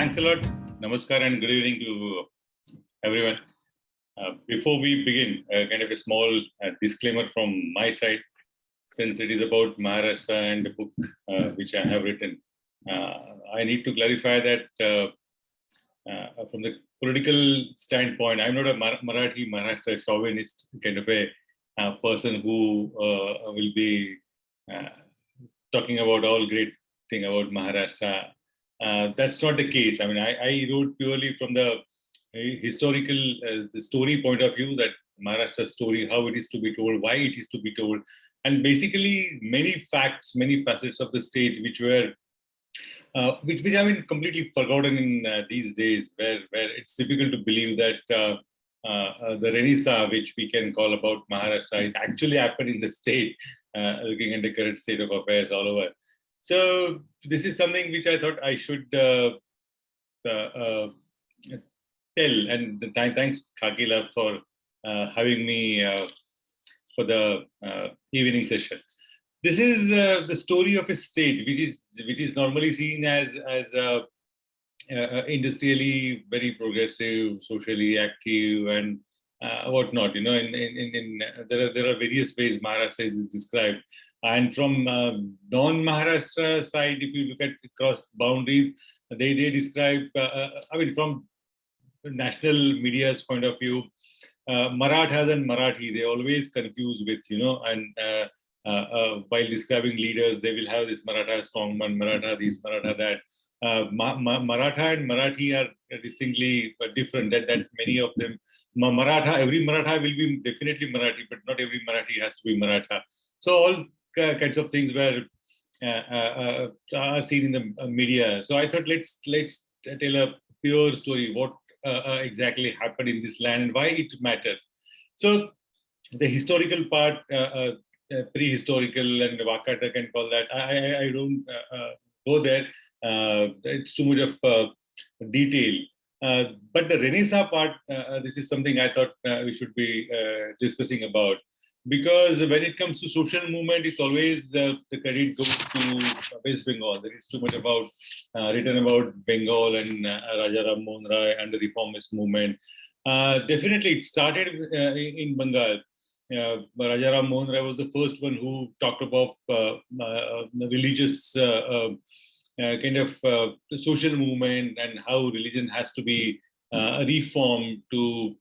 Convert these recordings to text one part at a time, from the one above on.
Thanks a lot. Namaskar and good evening to everyone. Before we begin, kind of a small disclaimer from my side, since it is about Maharashtra and the book which I have written. I need to clarify that from the political standpoint, I'm not a Marathi Maharashtra chauvinist kind of a person who will be talking about all great thing about Maharashtra. That's not the case. I mean, I wrote purely from the historical, the story point of view, that Maharashtra story, how it is to be told, why it is to be told, and basically many facts, many facets of the state which were, which have been completely forgotten in these days, where it's difficult to believe that the Renaissance, which we can call about Maharashtra, it actually happened in the state, looking at the current state of affairs all over. So this is something which I thought I should tell, and thanks Khaki for having me for the evening session. This is the story of a state which is normally seen as industrially very progressive, socially active, and whatnot. You know, there are various ways Maharashtra is described. And from non-Maharashtra side, if you look at cross boundaries, they describe, I mean, from national media's point of view, Marathas and Marathi, they always confuse with, you know, and while describing leaders, they will have this Maratha strongman, Maratha this, Maratha that. Maratha and Marathi are distinctly different, that many of them, every Maratha will be definitely Marathi, but not every Marathi has to be Maratha. So all kinds of things were are seen in the media. So I thought let's tell a pure story, what exactly happened in this land and why it matters. So the historical part, prehistorical, and Wakata can call that. I don't go there. It's too much of detail. But the Renaissance part, this is something I thought we should be discussing about. Because when it comes to social movement, it's always the credit goes to West Bengal. There is too much about written about Bengal and Rajaram Mohan Roy and the reformist movement. Definitely, it started in Bengal. Rajaram Mohan Roy was the first one who talked about religious kind of social movement and how religion has to be reformed to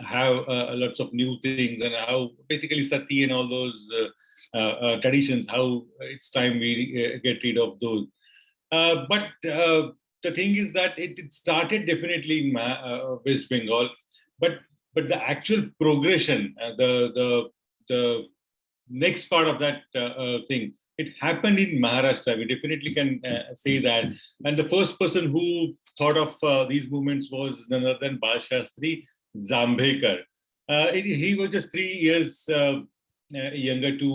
have lots of new things, and how basically sati and all those traditions, how it's time we get rid of those. But the thing is that it started definitely in West Bengal, but the actual progression, the next part of that thing, it happened in Maharashtra. We definitely can say that. And the first person who thought of these movements was none other than Bal Shastri Jambhekar. He was just 3 years younger to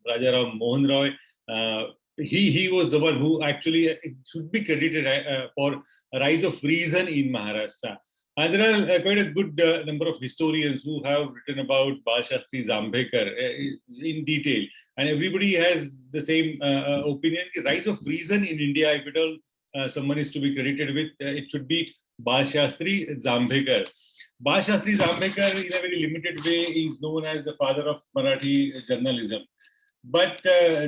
Rajaram Mohan Roy. He was the one who actually should be credited for a rise of reason in Maharashtra. And there are quite a good number of historians who have written about Bal Shastri Jambhekar in detail. And everybody has the same opinion. The rise of reason in India, if at all someone is to be credited with, it should be Bal Shastri Jambhekar. Bal Shastri Jambhekar, in a very limited way, is known as the father of Marathi journalism. But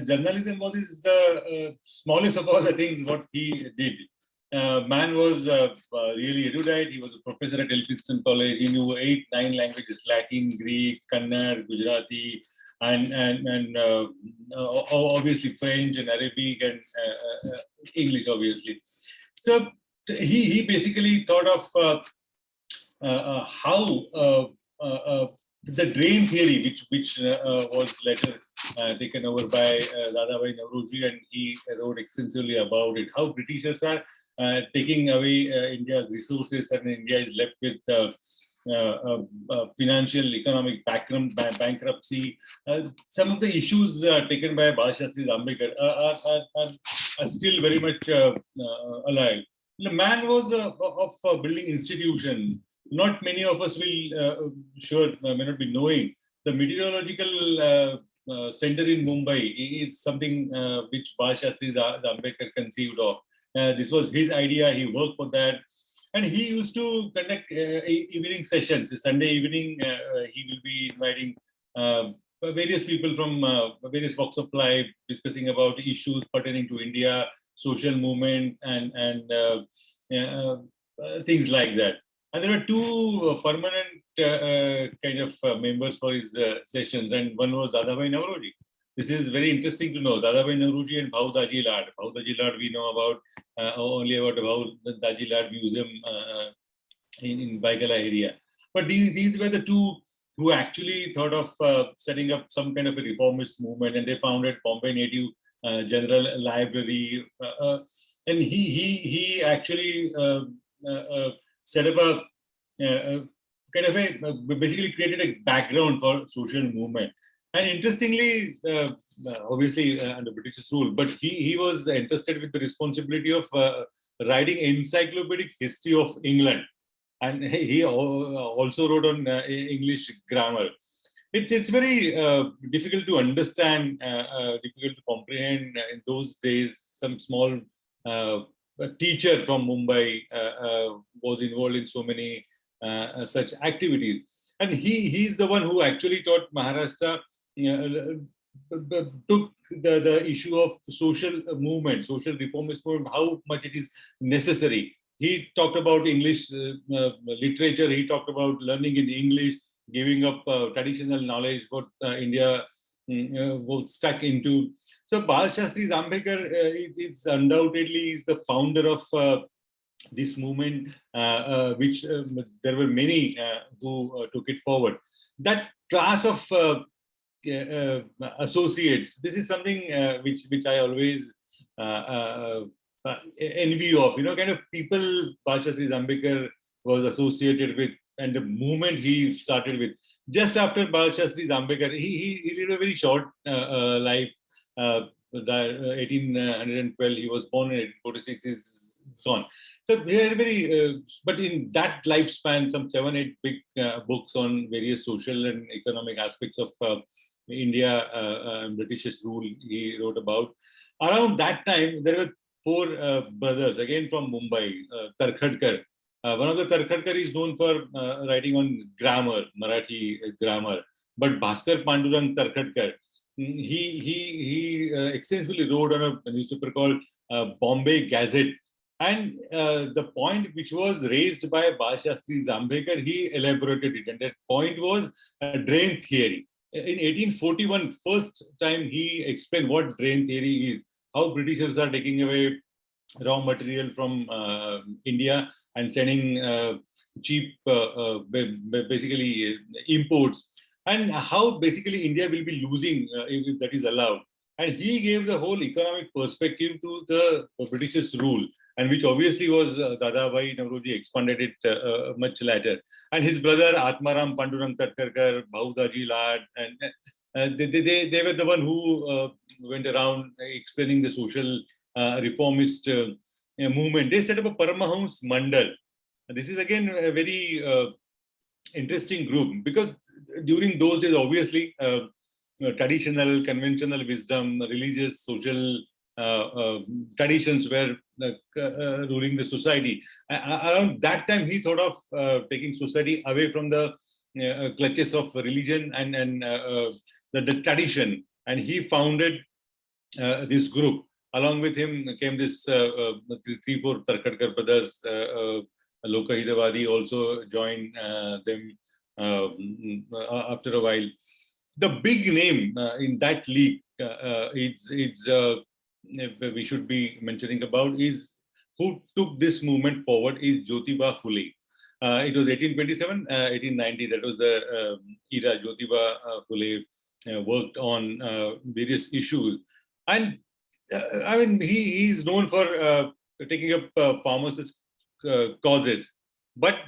journalism was the smallest of all the things what he did. Man was really erudite. He was a professor at Elphinstone College. He knew 8-9 languages: Latin, Greek, Kannada, Gujarati, and obviously French and Arabic and English, obviously. So he basically thought of how the drain theory, which was later taken over by Dadabhai Naoroji, and he wrote extensively about it, how Britishers are taking away India's resources, and India is left with financial, economic bankruptcy. Some of the issues taken by Bal Shastri Jambhekar are still very much alive. The man was of building institution. Not many of us will may not be knowing the meteorological center in Mumbai is something which Bal Shastri Jambhekar conceived of. This was his idea. He worked for that. And he used to conduct evening sessions. Sunday evening, he will be inviting various people from various walks of life, discussing about issues pertaining to India, social movement, and things like that. And there were two permanent kind of members for his sessions, and one was Dadabhai Nauroji. This is very interesting to know. Dadabhai Nauroji and Bhau Daji Lad. Bhau Daji Lad we know about only about the Daji Lad Museum in Baigala area. But these were the two who actually thought of setting up some kind of a reformist movement, and they founded Bombay Native General Library. And he actually set up a kind of a basically created a background for social movement. And interestingly, obviously under British rule, but he was entrusted with the responsibility of writing encyclopedic history of England, and he also wrote on English grammar. It's very difficult to understand, difficult to comprehend. In those days, some small teacher from Mumbai was involved in so many such activities, and he's the one who actually taught Maharashtra. Took the issue of social movement, social reformist movement, how much it is necessary. He talked about English literature. He talked about learning in English, giving up traditional knowledge what India was stuck into. So Bal Shastri Zambekar is undoubtedly is the founder of this movement, which there were many who took it forward. That class of associates. This is something which I always envy of. Kind of people Bal Shastri Zambekar was associated with, and the movement he started with. Just after Bal Shastri Zambekar, he lived a very short life. 1812, he was born in 1846. He's gone. So we had very, but in that lifespan, some 7-8 big books on various social and economic aspects of India and British rule he wrote about. Around that time, there were 4 brothers, again from Mumbai, Tarkhadkar. One of the Tarkhadkar is known for writing on grammar, Marathi grammar. But Bhaskar Pandurang Tarkhadkar, he extensively wrote on a newspaper called Bombay Gazette. And the point which was raised by Bal Shastri Zambekar, he elaborated it. And that point was drain theory. In 1841, first time he explained what drain theory is, how Britishers are taking away raw material from India and sending cheap, basically imports, and how basically India will be losing if that is allowed. And he gave the whole economic perspective to the Britishers' rule, and which obviously was Dadabhai Nauroji expanded it much later. And his brother Atmaram Pandurang Tarkhadkar, Bhaudaji Lad, and they were the one who went around explaining the social reformist movement. They set up a Paramahams Mandal. And this is again a very interesting group, because during those days, obviously, traditional, conventional wisdom, religious, social traditions were ruling the society. Around that time, he thought of taking society away from the clutches of religion and the tradition, and he founded this group. Along with him came this 3-4 Tarkhadkar brothers. Loka Hidavadi also joined them after a while. The big name in that league, we should be mentioning about, is who took this movement forward is Jyotiba Phule. It was 1827, 1890. That was the era Jyotiba Phule worked on various issues. And I mean, he is known for taking up farmers' causes. But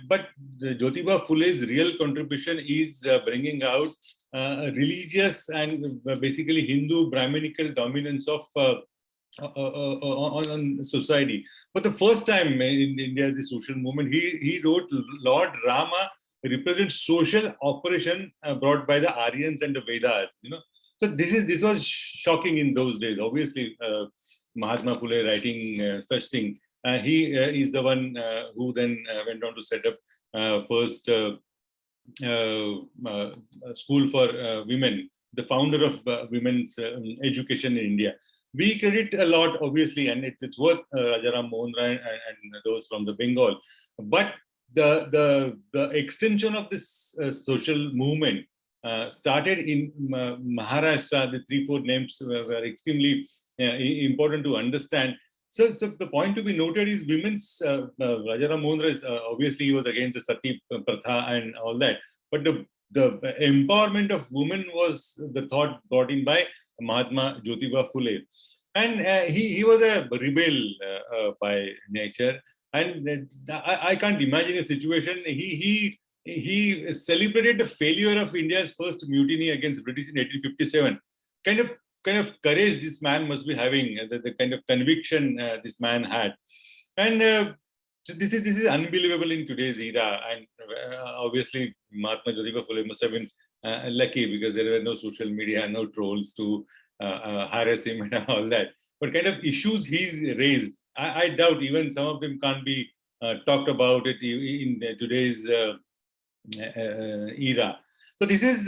Jyotiba Phule's real contribution is bringing out religious and basically Hindu Brahminical dominance of on society. For the first time in India, the social movement, he wrote Lord Rama represents social operation brought by the Aryans and the Vedas. So this was shocking in those days. Obviously, Mahatma Phule writing such thing. He is the one who then went on to set up first school for women, the founder of women's education in India. We credit a lot, obviously, and it's worth Rajaram Mohan Rai and those from the Bengal. But the extension of this social movement started in Maharashtra. The 3-4 names were extremely important to understand. So the point to be noted is women's, Rajaram Mohan Rai, obviously he was against the Sati Pratha and all that. But the empowerment of women was the thought brought in by Mahatma Jyotiba Phule. And he was a rebel by nature. And I can't imagine a situation. He celebrated the failure of India's first mutiny against British in 1857. Kind of courage this man must be having, the kind of conviction this man had. And this is unbelievable in today's era. And obviously, Mahatma Jyotiba Phule must have been lucky because there were no social media, no trolls to harass him and all that. But kind of issues he's raised, I doubt even some of them can't be talked about it in today's era. So this is,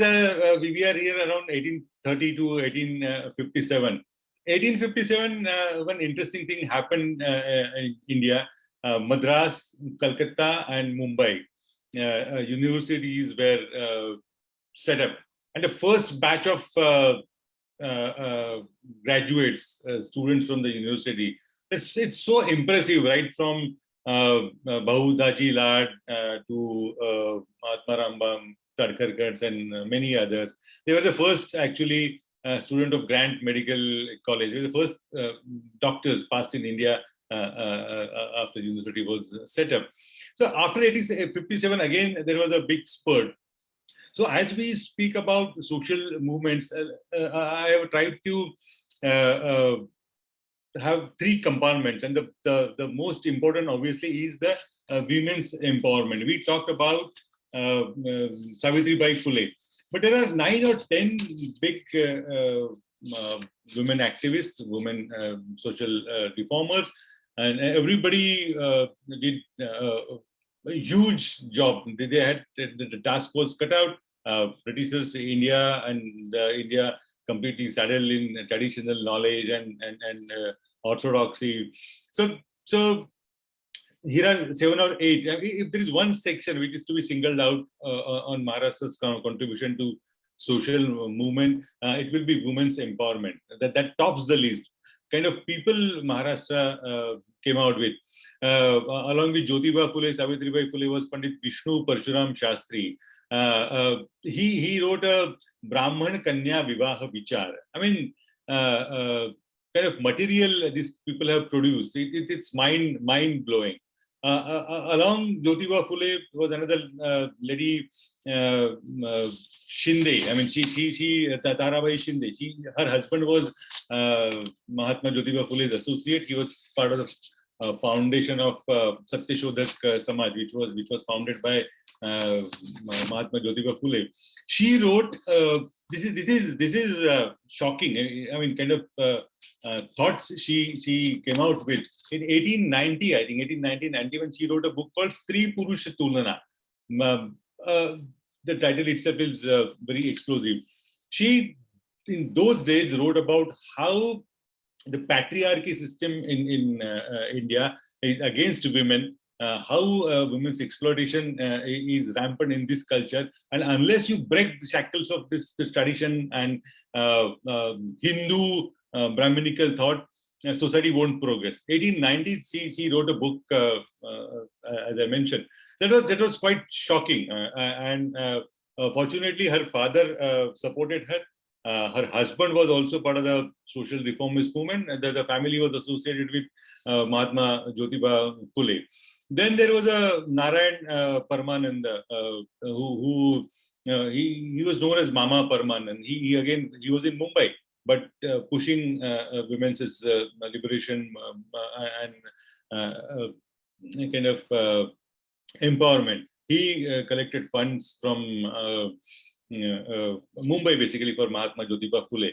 we are here around 1830 to 1857. 1857, one interesting thing happened in India. Madras, Calcutta, and Mumbai universities were set up. And the first batch of graduates, students from the university, it's so impressive, right? From Bahudaji Lad to Mahatma Rambam, Tadkarkars, and many others. They were the first, actually, student of Grant Medical College. They were the first doctors passed in India after the university was set up. So after 1857, again, there was a big spurt. So as we speak about social movements, I have tried to have 3 compartments, and the most important, obviously, is the women's empowerment. We talked about Savitribai Phule, but there are 9 or 10 big women activists, women social reformers, and everybody did a huge job. They had the task was cut out. Britishers, India, and India completely saddled in traditional knowledge and orthodoxy. So here are 7 or 8. If there is one section which is to be singled out on Maharashtra's contribution to social movement, it will be women's empowerment. That tops the list. Kind of people Maharashtra came out with. Along with Jyotiba Phule, Savitribai Phule was Pandit Vishnu Parshuram Shastri. He wrote a Brahman Kanya Vivaha Vichar. I mean, kind of material these people have produced. It's mind blowing. Along Jyotiba Phule was another lady, Shinde. I mean, she Tarabai Shinde. Her husband was Mahatma Jyotiba Phule's associate. He was part of the foundation of Satyashodhak Samaj, which was founded by Mahatma Jyotiba Phule. She wrote. This is shocking. I mean, kind of thoughts she came out with in 1890. I think 1891 she wrote a book called Stree Purusha Tulana. The title itself is very explosive. She, in those days, wrote about how the patriarchy system in India is against women, how women's exploitation is rampant in this culture, and unless you break the shackles of this tradition and Hindu Brahminical thought, society won't progress. 1890, she wrote a book, as I mentioned. That was quite shocking, and fortunately, her father supported her. Her husband was also part of the social reformist movement. The family was associated with Mahatma Jyotiba Phule. Then there was a Narayan Paramananda, who he was known as Mama Paramanand. He was in Mumbai, but pushing women's liberation and kind of empowerment. He collected funds from Mumbai, basically, for Mahatma Jyotiba Phule.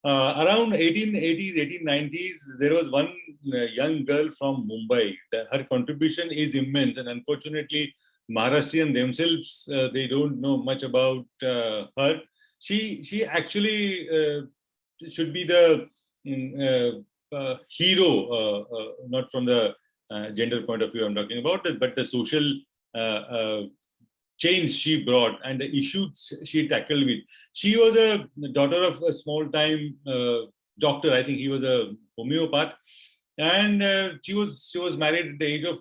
Around 1880s, 1890s, there was one young girl from Mumbai. Her contribution is immense, and unfortunately, Maharashtrian themselves, they don't know much about her. She actually should be the hero, not from the gender point of view I'm talking about, but the social change she brought and the issues she tackled with. She was a daughter of a small-time doctor. I think he was a homeopath, and she was married at the age of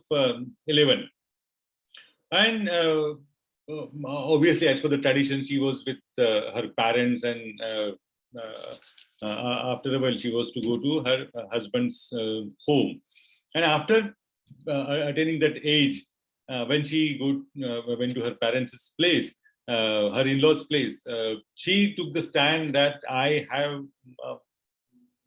11. And obviously, as per the tradition, she was with her parents, and after a while, she was to go to her husband's home. And after attaining that age, when she went to her parents' place, her in-laws' place, she took the stand that I have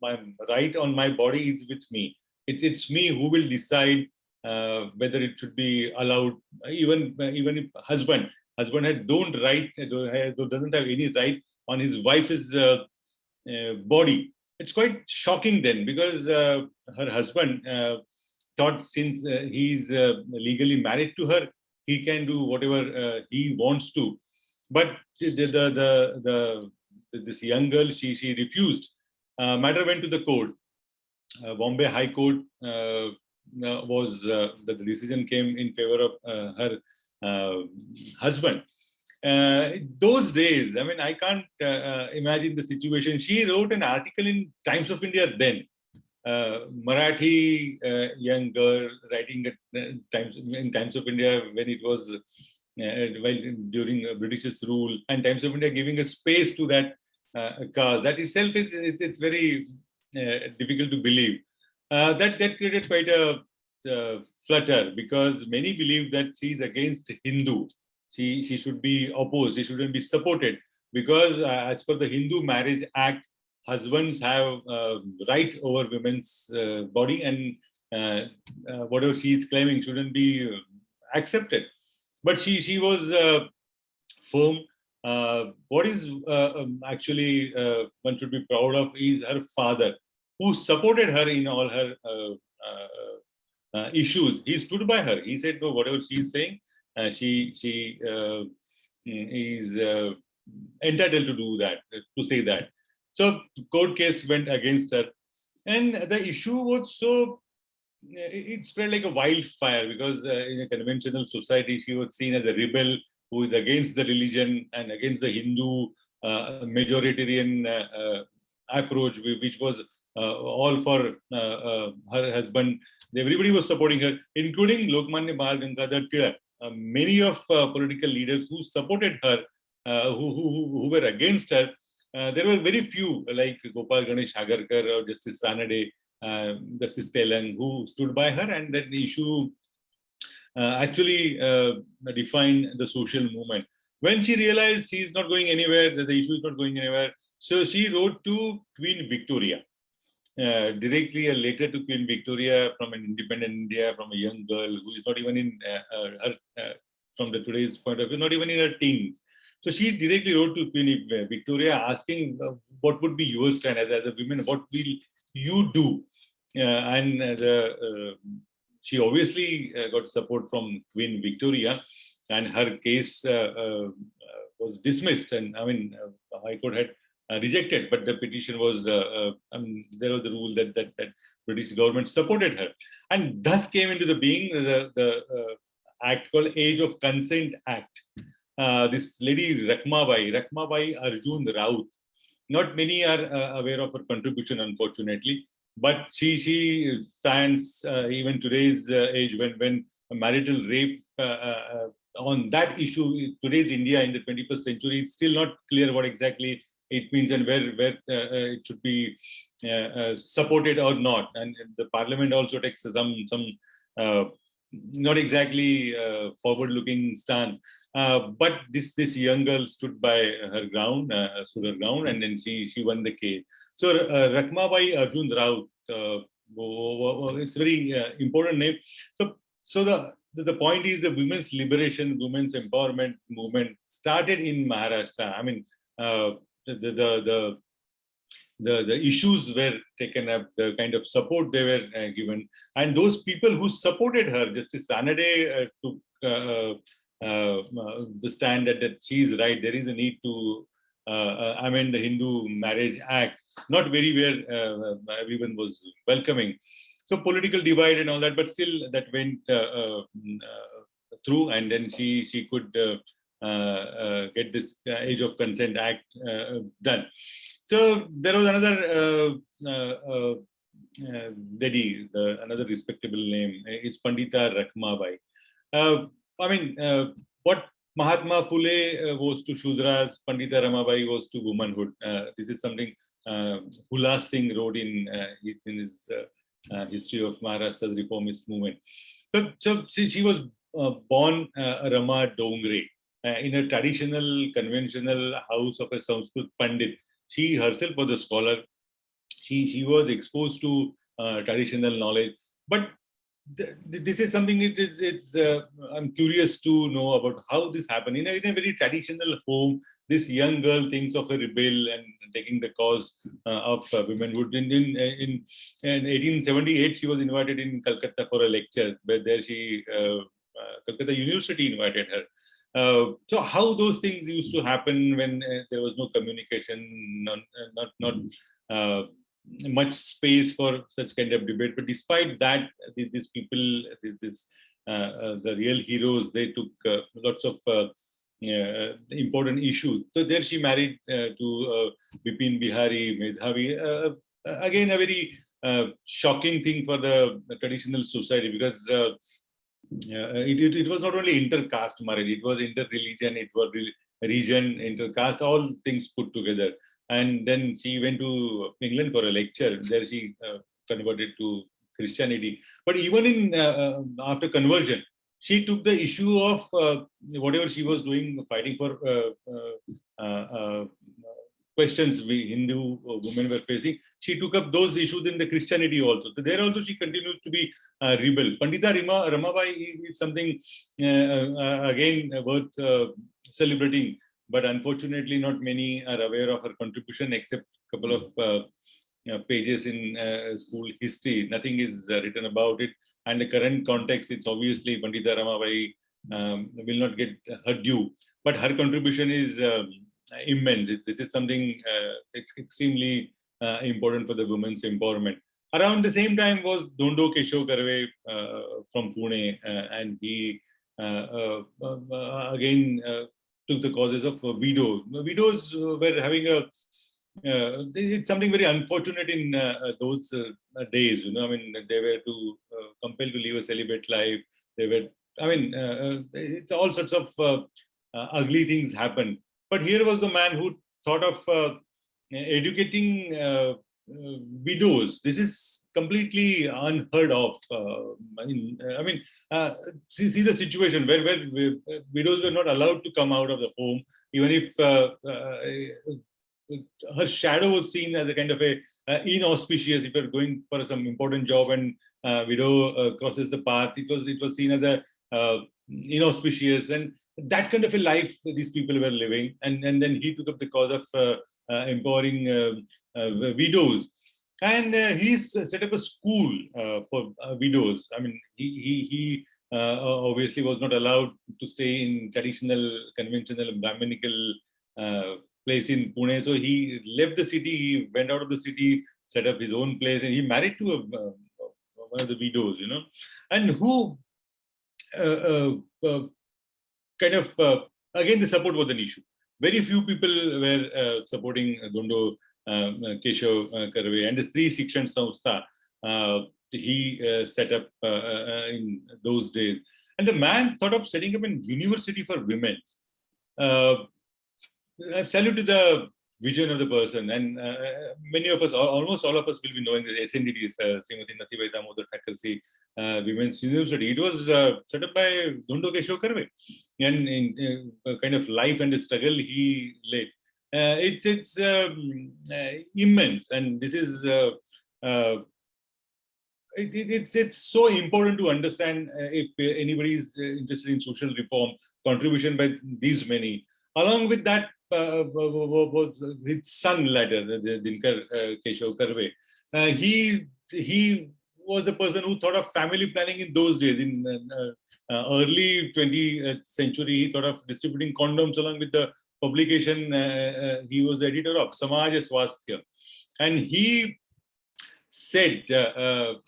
my right on my body is with me. It's me who will decide whether it should be allowed. Even if husband had doesn't have any right on his wife's body. It's quite shocking then, because her husband thought since he's legally married to her, he can do whatever he wants to. But this young girl, she refused. Matter went to the court. Bombay High Court was the decision came in favor of her husband. Those days, I mean, I can't imagine the situation. She wrote an article in Times of India then. Marathi young girl writing at in Times of India when it was during British's rule, and Times of India giving a space to that cause. That itself is it's very difficult to believe. That created quite a flutter, because many believe that she is against Hindu. She should be opposed. She shouldn't be supported, because as per the Hindu Marriage Act, husbands have right over women's body, and whatever she is claiming shouldn't be accepted. But she was firm. What is actually one should be proud of is her father, who supported her in all her issues. He stood by her. He said, no, whatever she is saying, she is entitled to do that, to say that. So court case went against her, and the issue was so it spread like a wildfire, because in a conventional society, she was seen as a rebel who is against the religion and against the Hindu majoritarian approach, which was all for her husband. Everybody was supporting her, including Lokmanya Bal Gangadhar Tilak. Many of political leaders who supported her, who were against her, there were very few, like Gopal Ganesh Agarkar or Justice Ranade, Justice Telang, who stood by her, and that the issue actually defined the social movement. When she realized she is not going anywhere, that the issue is not going anywhere, so she wrote to Queen Victoria, directly a letter to Queen Victoria from an independent India, from a young girl who is not even in her, from the today's point of view, not even in her teens. So she directly wrote to Queen Victoria asking what would be your stand as a woman, what will you do? She obviously got support from Queen Victoria, and her case was dismissed. And I mean, the High Court had rejected, but the petition was, there was the rule that British government supported her. And thus came into the being the act called Age of Consent Act. This lady Rakmabai Arjun Raut, not many are aware of her contribution, unfortunately, but she stands even today's age, when marital rape on that issue, today's India in the 21st century, it's still not clear what exactly it means and where it should be supported or not. And the parliament also takes some not exactly forward-looking stance. But this young girl stood by her ground, and then she won the case. So Rakmabai Arjun Raut, it's a very important name. So the point is, the women's liberation, women's empowerment movement started in Maharashtra. I mean, the the issues were taken up, the kind of support they were given, and those people who supported her, Justice Ranade took the stand that she is right. There is a need to amend the Hindu Marriage Act, not very where everyone was welcoming. So political divide and all that, but still that went through, and then she could get this Age of Consent Act done. So there was another lady, another respectable name is Pandita Rakhmabai. What Mahatma Phule was to Shudras, Pandita Ramabai was to womanhood. This is something Hulas Singh wrote in his history of Maharashtra's reformist movement. So she was born Rama Dongre in a traditional, conventional house of a Sanskrit Pandit. She herself was a scholar. She was exposed to traditional knowledge. But this is something I'm curious to know about how this happened. In a very traditional home, this young girl thinks of a rebel and taking the cause of womenhood. In 1878, she was invited in Calcutta for a lecture, where there Calcutta University invited her. So how those things used to happen when there was no communication, not much space for such kind of debate. But despite that, these people, the real heroes, they took lots of important issues. So there she married to Bipin Bihari Medhavi. Again, a very shocking thing for the traditional society, because it was not only inter-caste marriage, it was inter-religion, it was region, inter-caste, all things put together. And then she went to England for a lecture. There she converted to Christianity. But even in after conversion, she took the issue of whatever she was doing, fighting for questions we Hindu women were facing. She took up those issues in the Christianity also. So there also she continues to be a rebel. Pandita Ramabai is something again worth celebrating, but unfortunately not many are aware of her contribution, except a couple of pages in school history. Nothing is written about it. And the current context, it's obviously Pandita Ramabai will not get her due, but her contribution is immense. This is something extremely important for the women's empowerment. Around the same time was Dondo Keshav Karve from Pune, and he again took the causes of widows. Widows were having it's something very unfortunate in those days. I mean, they were compelled to live a celibate life. They were, it's all sorts of ugly things happen. But here was the man who thought of educating widows. This is completely unheard of. See the situation where widows were not allowed to come out of the home, even if her shadow was seen as a kind of a inauspicious. If you're going for some important job and widow crosses the path, it was seen as a inauspicious, and that kind of a life these people were living. And then he took up the cause of empowering widows, and he's set up a school for widows. I mean, he obviously was not allowed to stay in traditional, conventional, Brahminical place in Pune. So he left the city, he went out of the city, set up his own place, and he married to one of the widows, and who kind of, again, the support was an issue. Very few people were supporting Dondo Keshav Karve, and the Stri Shikshan Samstha he set up in those days. And the man thought of setting up a university for women. I salute to the vision of the person, and many of us, almost all of us, will be knowing the SNDT, Srimati Nathibai Damodar Thakursi Women's University. It was set up by Dondo Keshav Karve, and in kind of life and the struggle he led. It's immense, and this is it's so important to understand if anybody is interested in social reform, contribution by these many. Along with that, was his son later, the Dinkar Keshav Karve. He was the person who thought of family planning in those days. In early 20th century, he thought of distributing condoms along with the publication. He was the editor of Samaj Swasthya. And he said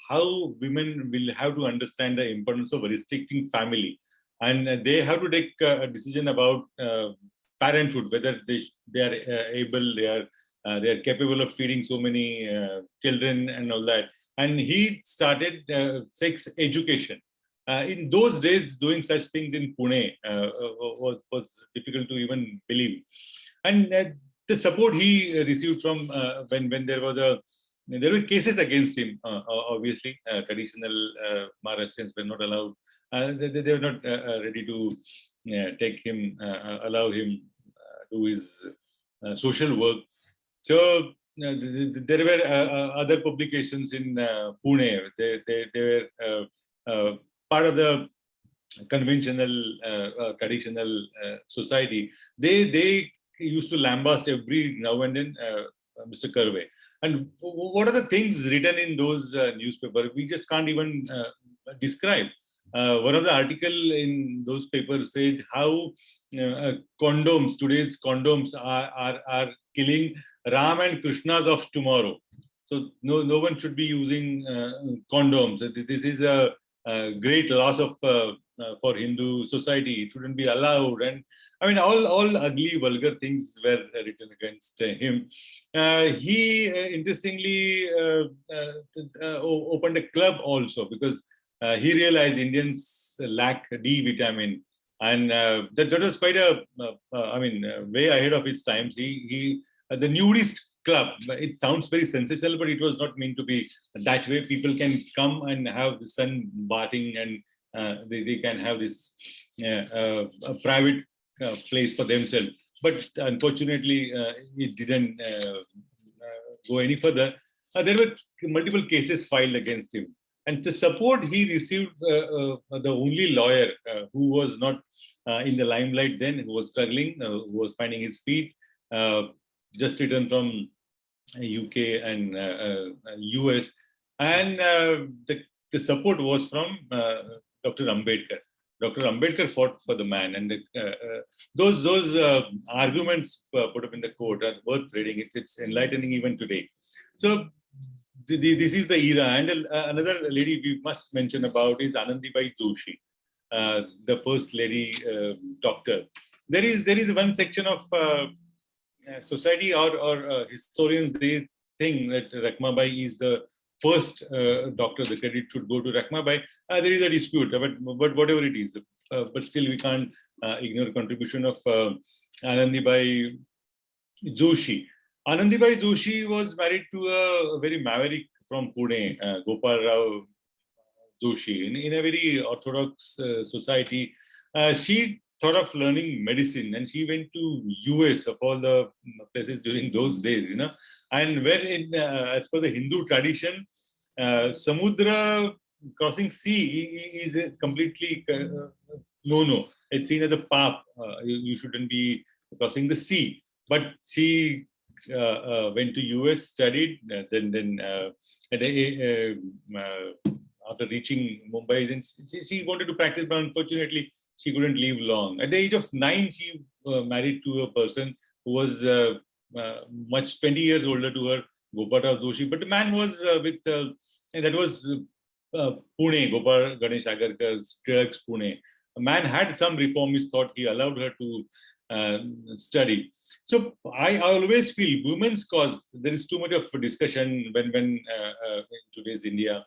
how women will have to understand the importance of restricting family. And they have to take a decision about parenthood, whether they are able, they are capable of feeding so many children and all that. And he started sex education. In those days, doing such things in Pune was difficult to even believe. And the support he received from when there were cases against him. Obviously, traditional Maharashtrians were not allowed. They were not ready to take him, allow him do his social work. So there were other publications in Pune. They were part of the conventional, traditional society. They used to lambast every now and then Mr. Karve. And what are the things written in those newspapers? We just can't even describe. One of the article in those papers said how condoms, today's condoms are killing Ram and Krishnas of tomorrow. So no one should be using condoms. This is a great loss of for Hindu society. It shouldn't be allowed. And I mean, all ugly, vulgar things were written against him. He interestingly opened a club also, because he realized Indians lack D vitamin, and that was quite a way ahead of its times. He the nudist club. It sounds very sensational, but it was not meant to be that way. People can come and have the sun bathing, and they can have this a private place for themselves. But unfortunately, it didn't go any further. There were multiple cases filed against him. And the support he received, the only lawyer who was not in the limelight then, who was struggling, who was finding his feet, just returned from UK and US. And the support was from Dr. Ambedkar. Dr. Ambedkar fought for the man, and those arguments put up in the court are worth reading. It's enlightening even today. So this is the era. And another lady we must mention about is Anandibai Joshi, the first lady doctor. There is one section of society or historians, they think that Rakhmabai is the first doctor. The credit should go to Rakhmabai. There is a dispute, but whatever it is, but still we can't ignore contribution of Anandibai Joshi. Anandibai Joshi was married to a very maverick from Pune, Gopal Rao Joshi, in a very orthodox society. She thought of learning medicine, and she went to US of all the places during those days, and where as per the Hindu tradition, Samudra, crossing sea is a completely no. It's seen as a pap. You shouldn't be crossing the sea. But she went to US, studied, then after reaching Mumbai, then she wanted to practice, but unfortunately she couldn't live long. At the age of 9, she married to a person who was much 20 years older to her, Gopal Rao Joshi. But the man was that was Pune, Gopal Ganesh Agarkar's Tilak's Pune. A man had some reformist thought. He allowed her to study. So I always feel women's cause, there is too much of discussion when in today's India.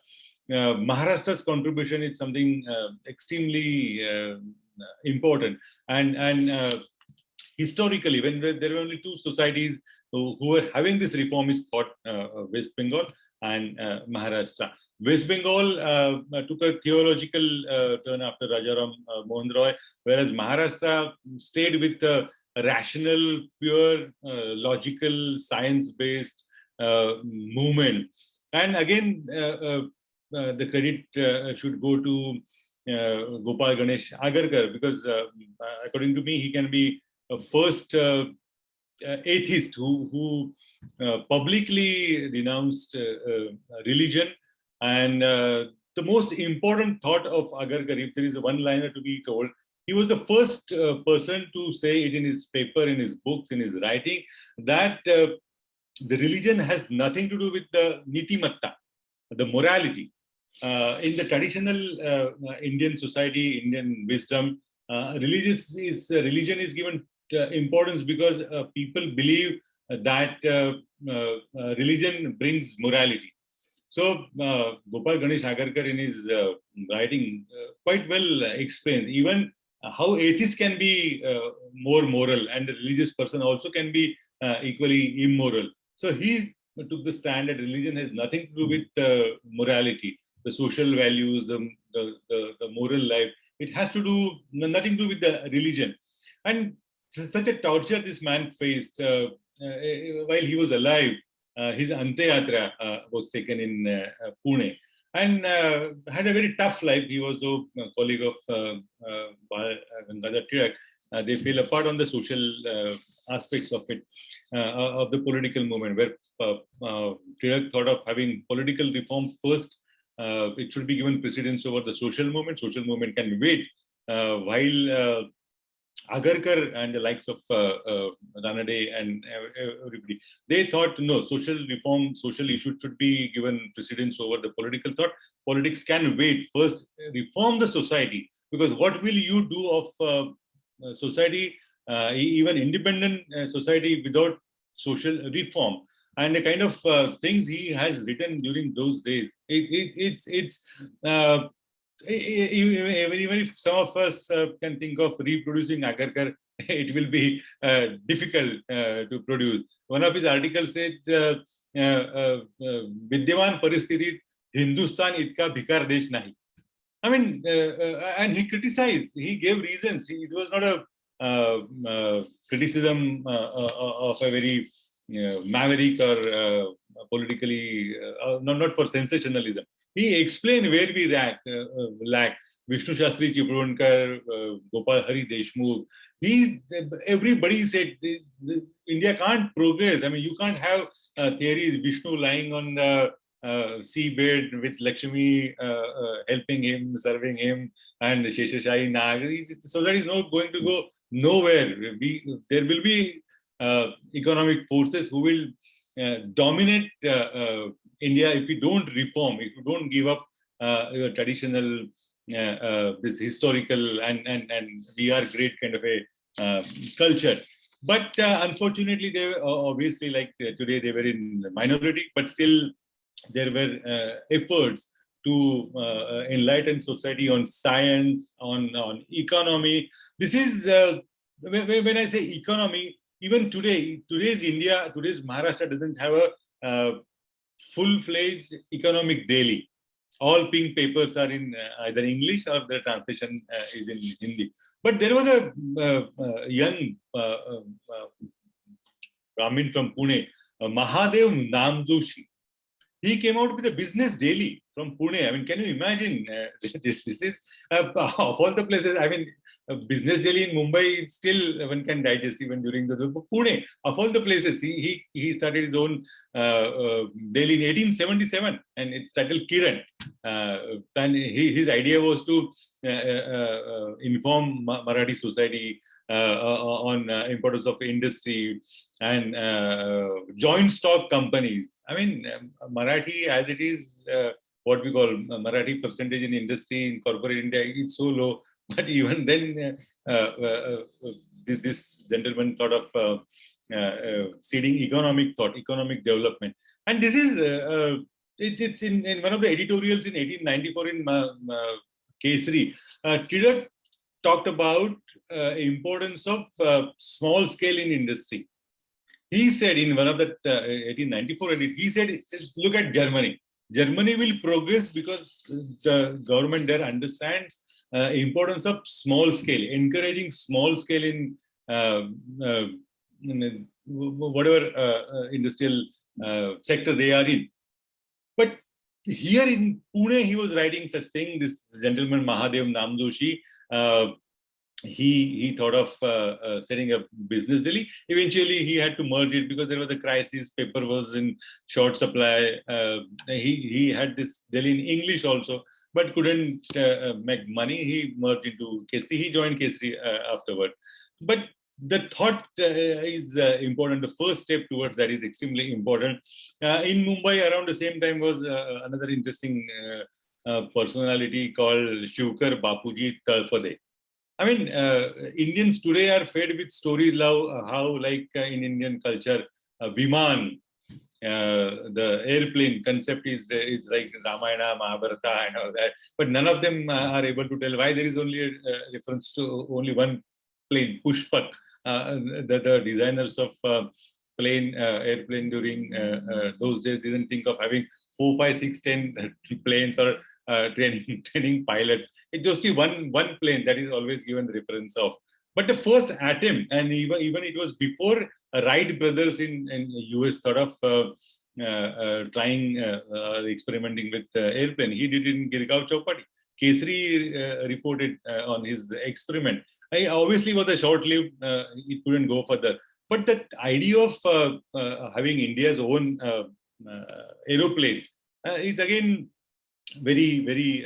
Maharashtra's contribution is something extremely important. And historically, when there were only two societies who were having this reformist thought, West Bengal and Maharashtra. West Bengal took a theological turn after Rajaram Mohan Roy, whereas Maharashtra stayed with a rational, pure, logical, science-based movement. And again, the credit should go to Gopal Ganesh Agarkar, because according to me, he can be a first atheist who publicly denounced religion. And the most important thought of Agarkar, if there is a one-liner to be told, he was the first person to say it in his paper, in his books, in his writing, that the religion has nothing to do with the nitimatta, the morality. In the traditional Indian society, Indian wisdom, religion is given importance because people believe that religion brings morality. So Gopal Ganesh Agarkar in his writing quite well explains even how atheists can be more moral and a religious person also can be equally immoral. So he took the stand that religion has nothing to do with morality, the social values, the moral life. It has to do nothing to do with the religion. And such a torture this man faced while he was alive. His Anteyatra was taken in Pune and had a very tough life. He was a colleague of Gangadhar Tirak. They fell apart on the social aspects of it, of the political movement, where Tirak thought of having political reform first. It should be given precedence over the social movement. Social movement can wait while Agarkar and the likes of Ranade and everybody, they thought, no, social reform, social issues should be given precedence over the political thought. Politics can wait. First, reform the society, because what will you do of society, even independent society, without social reform? And the kind of things he has written during those days, it's even if some of us can think of reproducing Agarkar, it will be difficult to produce. One of his articles said, "Vidyaman paristhiti Hindustan itka bhikar desh nahi." I mean, and he criticized. He gave reasons. It was not a criticism of a very maverick or politically, not for sensationalism. He explained where we lack. Vishnu Shastri Chipurvankar, Gopal Hari Deshmukh. Everybody said India can't progress. I mean, you can't have theories. Vishnu lying on the seabed with Lakshmi helping him, serving him, and Sheshashahi Nag. So that is not going to go nowhere. There will be economic forces who will dominate India if we don't reform, if we don't give up your traditional, this historical and we are great kind of a culture. But unfortunately, they were obviously, like today, they were in minority, but still there were efforts to enlighten society on science, on economy. This is, when I say economy, even today's India, today's Maharashtra doesn't have a full-fledged economic daily. All pink papers are in either English or the translation is in Hindi. But there was a young Brahmin from Pune, Mahadev Namjoshi. He came out with a business daily from Pune. I mean, can you imagine? This is of all the places. I mean, business daily in Mumbai, still one can digest even during the Pune. Of all the places, he started his own daily in 1877, and it's titled Kiran. And his idea was to inform Marathi society on importance of industry and joint stock companies. I mean, Marathi, as it is, what we call Marathi percentage in industry in corporate India, it's so low. But even then, this gentleman thought of seeding economic thought, economic development. And this is, it's in one of the editorials in 1894 in Kesari. Tirak talked about importance of small scale in industry. He said in one of the 1894 edit, he said, look at Germany. Germany will progress because the government there understands importance of small scale, encouraging small scale in whatever industrial sector they are in. But here in Pune, he was writing such thing, this gentleman Mahadev Namjoshi, he thought of setting up business Delhi. Eventually, he had to merge it because there was a crisis. Paper was in short supply. He had this Delhi in English also, but couldn't make money. He merged into Kesri. He joined Kesri afterward. But the thought is important. The first step towards that is extremely important. In Mumbai, around the same time, was another interesting personality called Shivkar Bapuji Talpade. I mean, Indians today are fed with story love, how like in Indian culture, Viman, the airplane concept is like Ramayana, Mahabharata and all that. But none of them are able to tell why there is only a reference to only one plane, Pushpak. The designers of airplane during those days didn't think of having 4, 5, 6, 10 planes or training pilots. It's just one plane that is always given the reference of. But the first attempt, and even it was before Wright brothers in US thought of trying experimenting with airplane. He did it in Girgaon Chowpatty. Kesri reported on his experiment. Obviously was a short-lived, it couldn't go further. But the idea of having India's own aeroplane is again very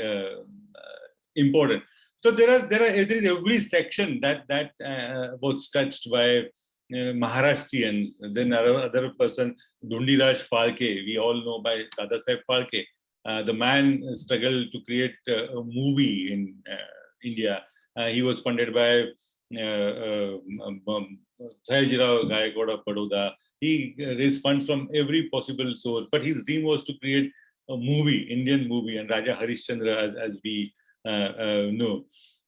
important. So there is every section that was touched by Maharashtrians. Then other person, Dhundiraj Phalke, we all know by Dadasaheb Phalke. The man struggled to create a movie in India. He was funded by Sayajirao Gaikwad of Baroda. He raised funds from every possible source, but his dream was to create a movie, Indian movie, and Raja Harishchandra, as we know.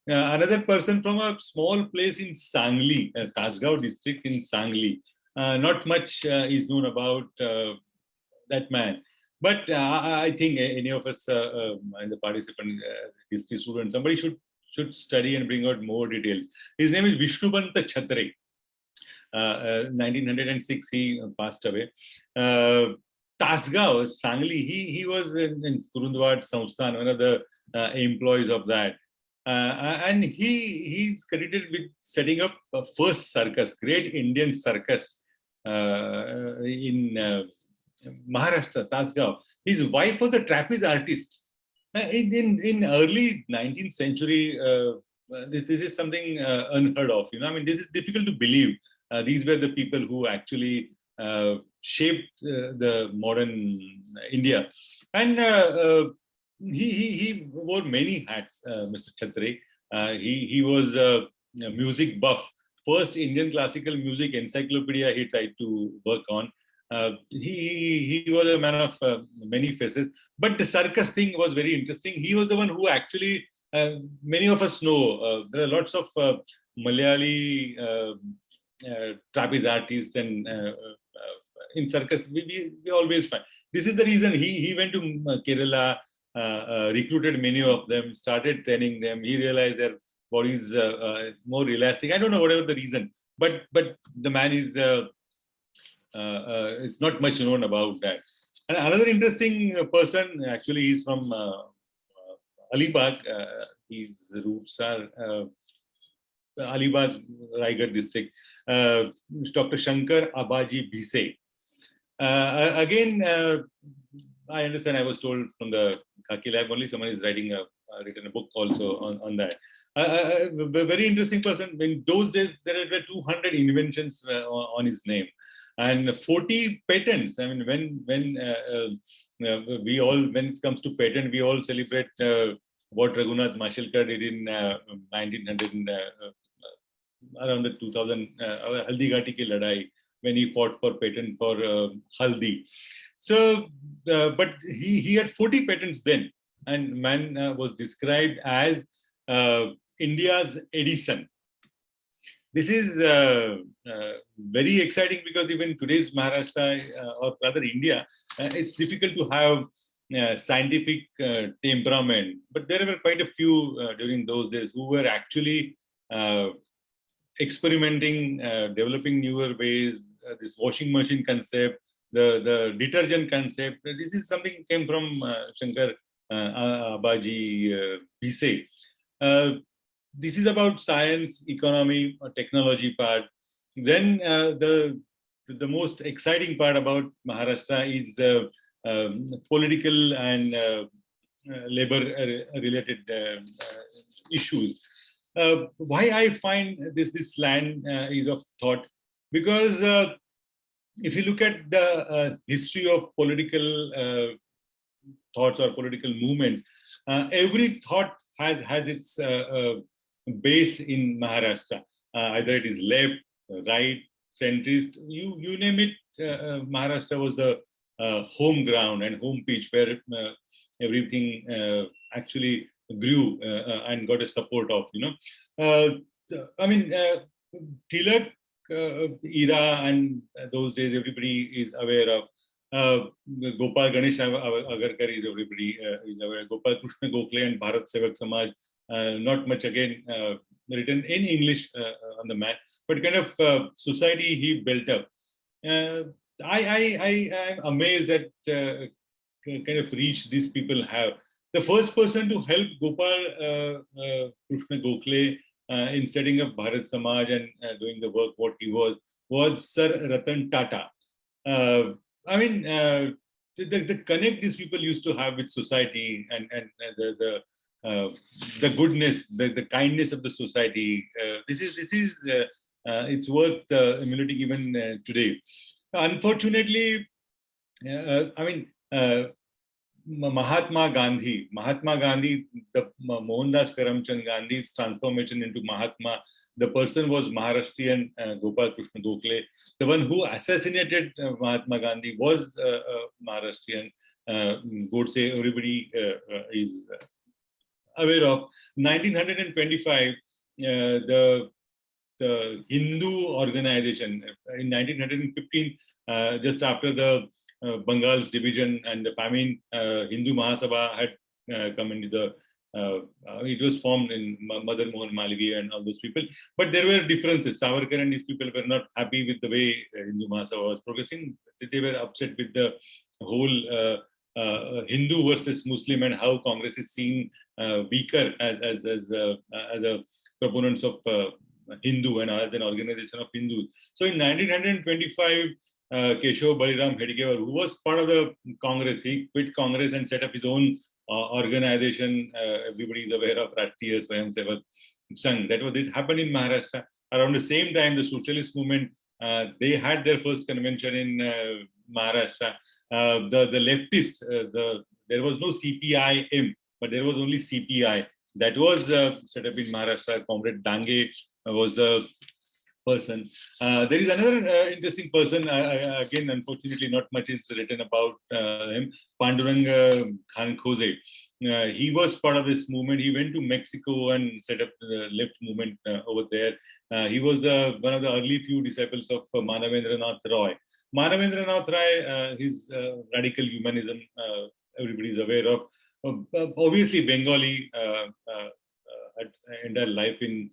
Another person from a small place in Sangli, Tasgaon district in Sangli. Not much is known about that man. But I think any of us and the participant history student, somebody should study and bring out more details. His name is Vishnubanta Chhatre. 1906 he passed away. Tasgaon, Sangli, he was in Kurundwad Samsthan, one of the employees of that. And he's credited with setting up a first circus, great Indian circus in Maharashtra, Tasgaon. His wife was a trapeze artist. In early 19th century, this is something unheard of. I mean, this is difficult to believe. These were the people who actually shaped the modern India. And he wore many hats, Mr. Chhatre. He was a music buff. First Indian classical music encyclopedia he tried to work on. He was a man of many faces. But the circus thing was very interesting. He was the one who actually, many of us know, there are lots of Malayali trapeze artists and in circus, we always find. This is the reason he went to Kerala, recruited many of them, started training them. He realized their bodies more elastic. I don't know whatever the reason, but the man is it's not much known about that. And another interesting person, actually, he's from Alibag. His roots are Alibag, Raigad district. Dr. Shankar Abaji Bhise. Again, I understand. I was told from the Khaki lab only someone is writing written a book also on that. A very interesting person. In those days, there were 200 inventions on his name, and 40 patents. I mean, when it comes to patent, we all celebrate what Raghunath Mashelkar did in 1900, around the 2000 Haldi Ghati ki ladai, when he fought for patent for Haldi. So, but he had 40 patents then, and man was described as India's Edison. This is very exciting because even today's Maharashtra, or rather India, it's difficult to have scientific temperament. But there were quite a few during those days who were actually experimenting, developing newer ways, this washing machine concept, the detergent concept. This is something came from Shankar Abaji Bhise. this is about science, economy, technology part. Then the most exciting part about Maharashtra is political and labor-related issues. Why I find this land is of thought, because if you look at the history of political thoughts or political movements, every thought has its base in Maharashtra. Either it is left, right, centrist, you name it. Maharashtra was the home ground and home pitch where everything actually grew and got a support of. I mean, Tilak era and those days, everybody is aware of. Gopal Ganesh Agarkar is everybody is aware. Gopal Krishna Gokhale and Bharat Sevak Samaj, not much again written in English on the map, but kind of society he built up. I am amazed at kind of reach these people have. The first person to help Gopal Krishna Gokhale in setting up Bharat Samaj and doing the work what he was Sir Ratan Tata. I mean, the connect these people used to have with society and the goodness, the kindness of the society. This is it's worth emulating even today. Unfortunately, I mean, Mahatma Gandhi, the Mohandas Karamchand Gandhi's transformation into Mahatma. The person was Maharashtrian Gopal Krishna Gokhale. The one who assassinated Mahatma Gandhi was Maharashtrian Godse. Everybody is aware of. 1925, the Hindu organization in 1915, just after the Bengal's division and the famine, Hindu Mahasabha had come into the. It was formed in Mother Mohan Malviya and all those people, but there were differences. Savarkar and these people were not happy with the way Hindu Mahasabha was progressing. They were upset with the whole Hindu versus Muslim and how Congress is seen weaker as a proponents of Hindu and as an organization of Hindus. So in 1925. Keshav Baliram Hedgewar, who was part of the Congress, he quit Congress and set up his own organization. Everybody is aware of Rashtriya Swayamsevak Sangh. That was it happened in Maharashtra. Around the same time, the socialist movement, they had their first convention in Maharashtra. The leftists, there was no CPIM, but there was only CPI. That was set up in Maharashtra. Comrade Dange was the person. There is another interesting person. Again, unfortunately, not much is written about him. Pandurang Khan Khoze. He was part of this movement. He went to Mexico and set up the left movement over there. He was one of the early few disciples of Manavendranath Roy. Manavendranath Roy, his radical humanism, everybody is aware of. Obviously, Bengali entire life in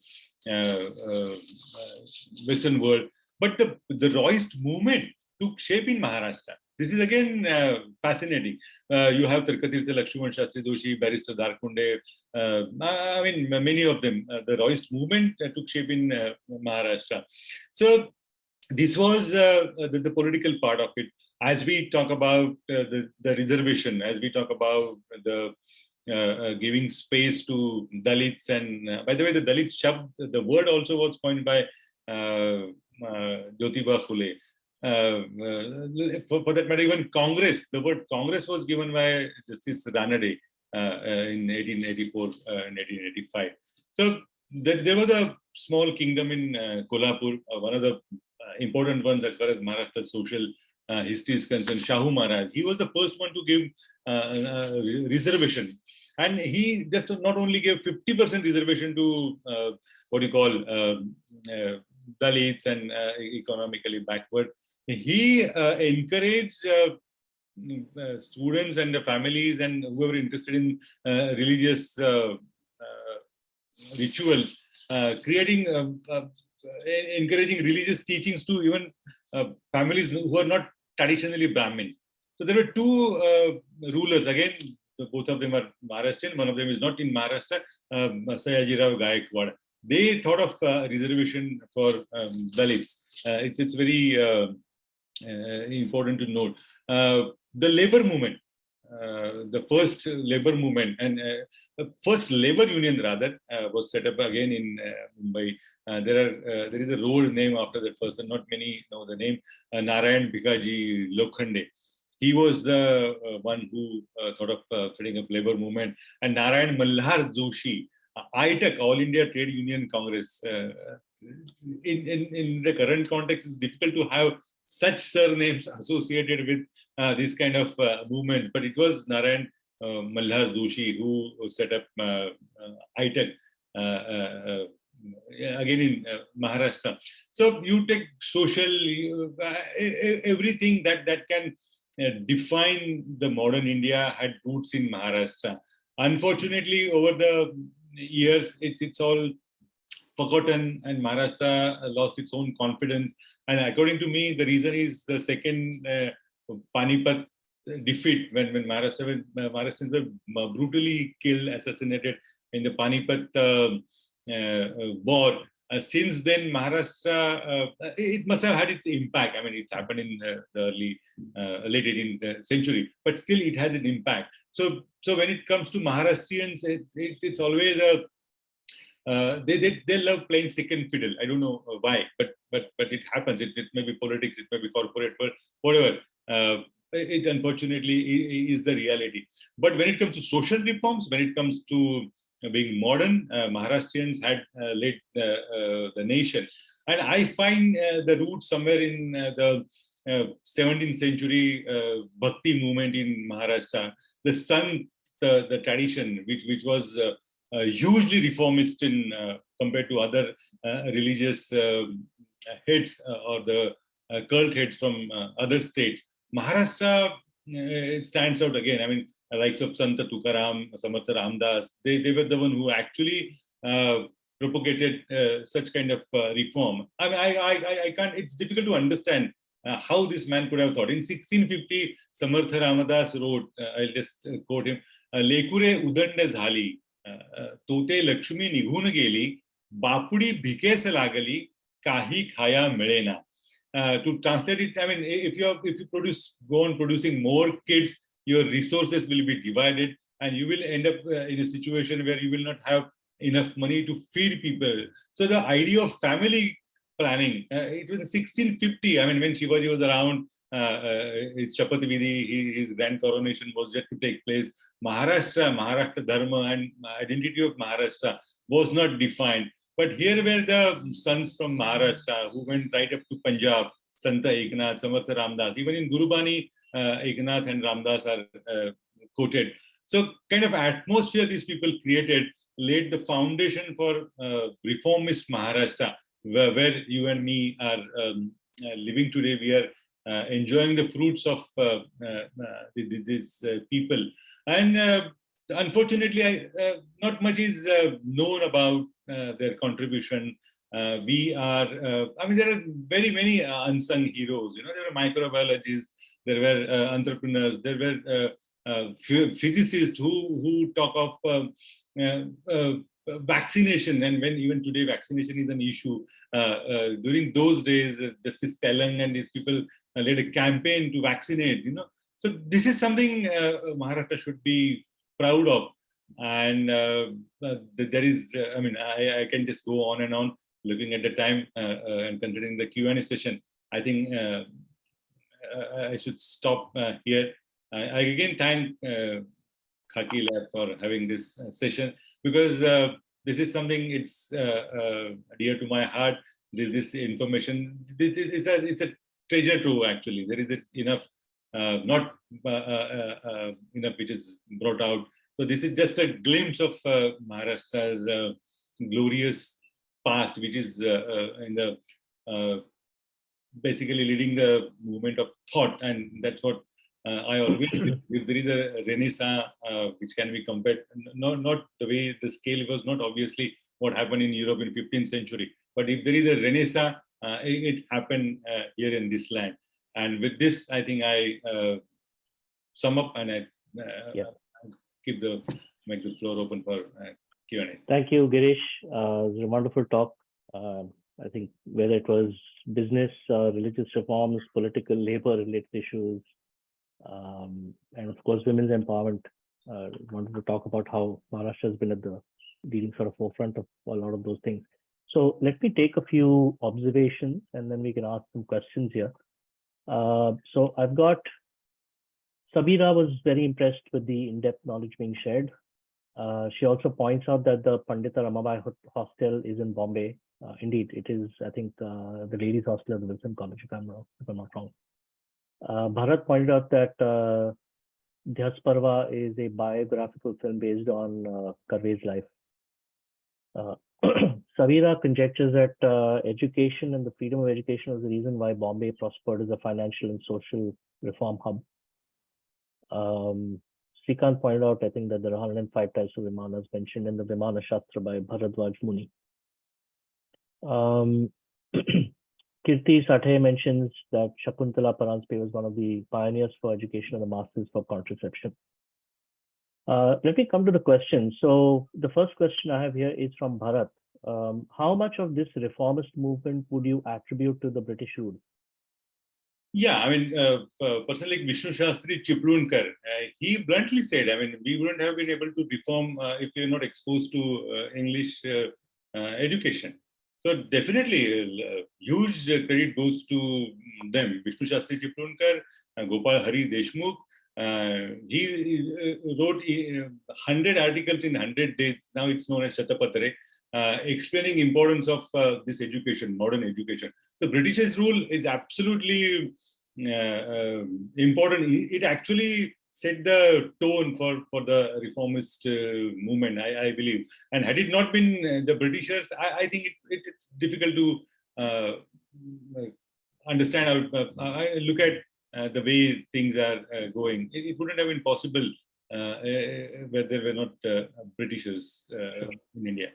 Western world, but the Royist movement took shape in Maharashtra. This is again fascinating. You have Tarkatirtha Lakshman Shastri Doshi, Barrister Darkunde. I mean, many of them. The Royist movement took shape in Maharashtra. So this was the political part of it. As we talk about the reservation, as we talk about the giving space to Dalits, and by the way, the Dalit Shabd, the word also was coined by Jyotiba Phule. For that matter, even Congress, the word Congress was given by Justice Ranade in 1884 and 1885. So there was a small kingdom in Kolhapur, one of the important ones as far as Maharashtra's social history is concerned. Shahu Maharaj, he was the first one to give reservation, and he just not only gave 50% reservation to what you call Dalits and economically backward. He encouraged students and the families and whoever interested in religious rituals, encouraging religious teachings to even families who are not traditionally Brahmin. So there were two rulers. Again, both of them are Maharashtrian. One of them is not in Maharashtra. Sayajirao Gaikwad. They thought of reservation for Dalits. It's very important to note. The labor movement, the first labor movement and first labor union rather was set up again in Mumbai. There is a road name after that person. Not many know the name. Narayan Bikaji Lokhande. He was the one who sort of setting up labor movement. And Narayan Malhar Joshi, ITAC, All India Trade Union Congress. In the current context, it's difficult to have such surnames associated with this kind of movement. But it was Narayan Malhar Joshi who set up ITAC again in Maharashtra. So you take social, everything that can define the modern India had roots in Maharashtra. Unfortunately, over the years, it's all forgotten and Maharashtra lost its own confidence. And according to me, the reason is the second Panipat defeat when Maharashtrians were brutally killed, assassinated in the Panipat war. Since then, Maharashtra, it must have had its impact. I mean, it happened in the early, late 18th century, but still it has an impact. So when it comes to Maharashtrians, it's always a, they love playing second fiddle. I don't know why, but it happens. It may be politics, it may be corporate, but whatever. It unfortunately is the reality. But when it comes to social reforms, when it comes to being modern, Maharashtrians had led the nation. And I find the roots somewhere in the 17th century Bhakti movement in Maharashtra, the Sant, the tradition, which was hugely reformist in compared to other religious heads or the cult heads from other states. Maharashtra stands out again. I mean, likes of Sant Tukaram, Samartha Ramdas, they were the one who actually propagated such kind of reform. I mean, I can't, it's difficult to understand how this man could have thought. In 1650, Samartha Ramadas wrote, I'll just quote him, Lekure udand zhali, tote Lakshmi nighun geli, bapudi bhikes lagali, kahi khaya milena. To translate it, I mean, if you go on producing more kids, your resources will be divided and you will end up in a situation where you will not have enough money to feed people. So the idea of family planning, it was 1650. I mean, when Shivaji was around, his Shapath Vidhi, his grand coronation was yet to take place. Maharashtra Dharma and identity of Maharashtra was not defined. But here were the sons from Maharashtra who went right up to Punjab, Santa Eknath, Samartha Ramdas. Even in Gurubani, Eknath and Ramdas are quoted. So kind of atmosphere these people created laid the foundation for reformist Maharashtra, where you and me are living today. We are enjoying the fruits of these people. And unfortunately, not much is known about their contribution. We are, I mean, there are very many unsung heroes. You know, there were microbiologists, there were entrepreneurs, there were physicists who talk of vaccination. And when even today vaccination is an issue, during those days, Justice Telang and these people led a campaign to vaccinate, you know. So this is something Maharashtra should be proud of. And there is, I mean, I can just go on and on looking at the time and considering the Q&A session. I think I should stop here. I again thank Khaki Lab for having this session, because this is something it's dear to my heart. This information, it's a treasure trove actually. There is enough, not enough which is brought out. So this is just a glimpse of Maharashtra's glorious past, which is in the basically leading the movement of thought, and that's what I always if there is a renaissance which can be compared, not the way the scale was, not obviously what happened in Europe in 15th century, but if there is a renaissance, it happened here in this land. And with this, I think I sum up and I make the floor open for Q&A. Thank you, Girish. It was a wonderful talk. I think whether it was business, religious reforms, political, labor-related issues, and of course, women's empowerment. Wanted to talk about how Maharashtra has been at the leading sort of forefront of a lot of those things. So let me take a few observations and then we can ask some questions here. So I've got Sabira was very impressed with the in-depth knowledge being shared. She also points out that the Pandita Ramabai hostel is in Bombay. Indeed, it is, I think, the ladies' hostel at the Wilson College, if I'm not wrong. Bharat pointed out that Dhyasparva is a biographical film based on Karve's life. Savira conjectures that education and the freedom of education was the reason why Bombay prospered as a financial and social reform hub. Srikant pointed out, I think, that there are 105 types of Vimanas mentioned in the Vimana Shastra by Bharadwaj Muni. Kirti Sathe mentions that Shakuntala Paranspe was one of the pioneers for education of the masses for contraception. Let me come to the question. So the first question I have here is from Bharat. How much of this reformist movement would you attribute to the British rule? Yeah, I mean, personally, Vishnu Shastri Chiplunkar, he bluntly said, I mean, we wouldn't have been able to reform if we are not exposed to English education. So definitely, huge credit goes to them. Vishnu Shastri Chiplunkar, Gopal Hari Deshmukh. He wrote 100 articles in 100 days. Now it's known as Shatapatare, explaining importance of this education, modern education. So British's rule is absolutely important. It actually set the tone for the reformist movement, I believe. And had it not been the Britishers, I think it's difficult to understand how look at the way things are going. It wouldn't have been possible where there were not Britishers in India.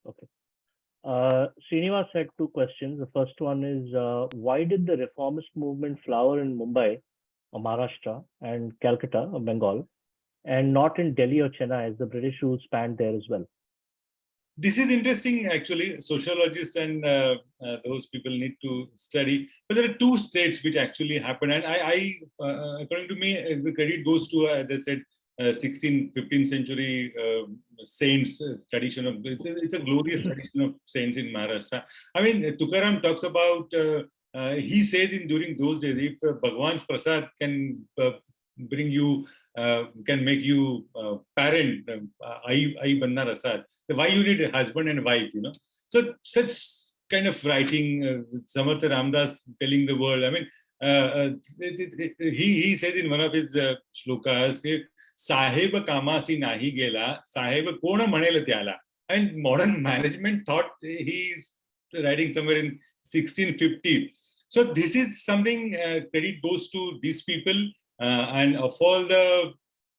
Okay. Srinivas had two questions. The first one is, why did the reformist movement flower in Mumbai, or Maharashtra, and Calcutta, or Bengal, and not in Delhi or Chennai, as the British rule spanned there as well? This is interesting, actually. Sociologists and those people need to study. But there are two states which actually happened. And according to me, the credit goes to, as I said, 16th, 15th century saints tradition of, it's a glorious tradition of saints in Maharashtra. I mean, Tukaram talks about, he says during those days, if Bhagwan's Prasad can bring you, can make you parent, Ai Banna Rasad, so why you need a husband and wife, you know? So such kind of writing, Samartha Ramdas telling the world, I mean, he says in one of his shlokas, Saheb kamasi nahi gela, Saheb kona manela tyala. And modern management thought he's writing somewhere in 1650. So this is something, credit goes to these people, and of all the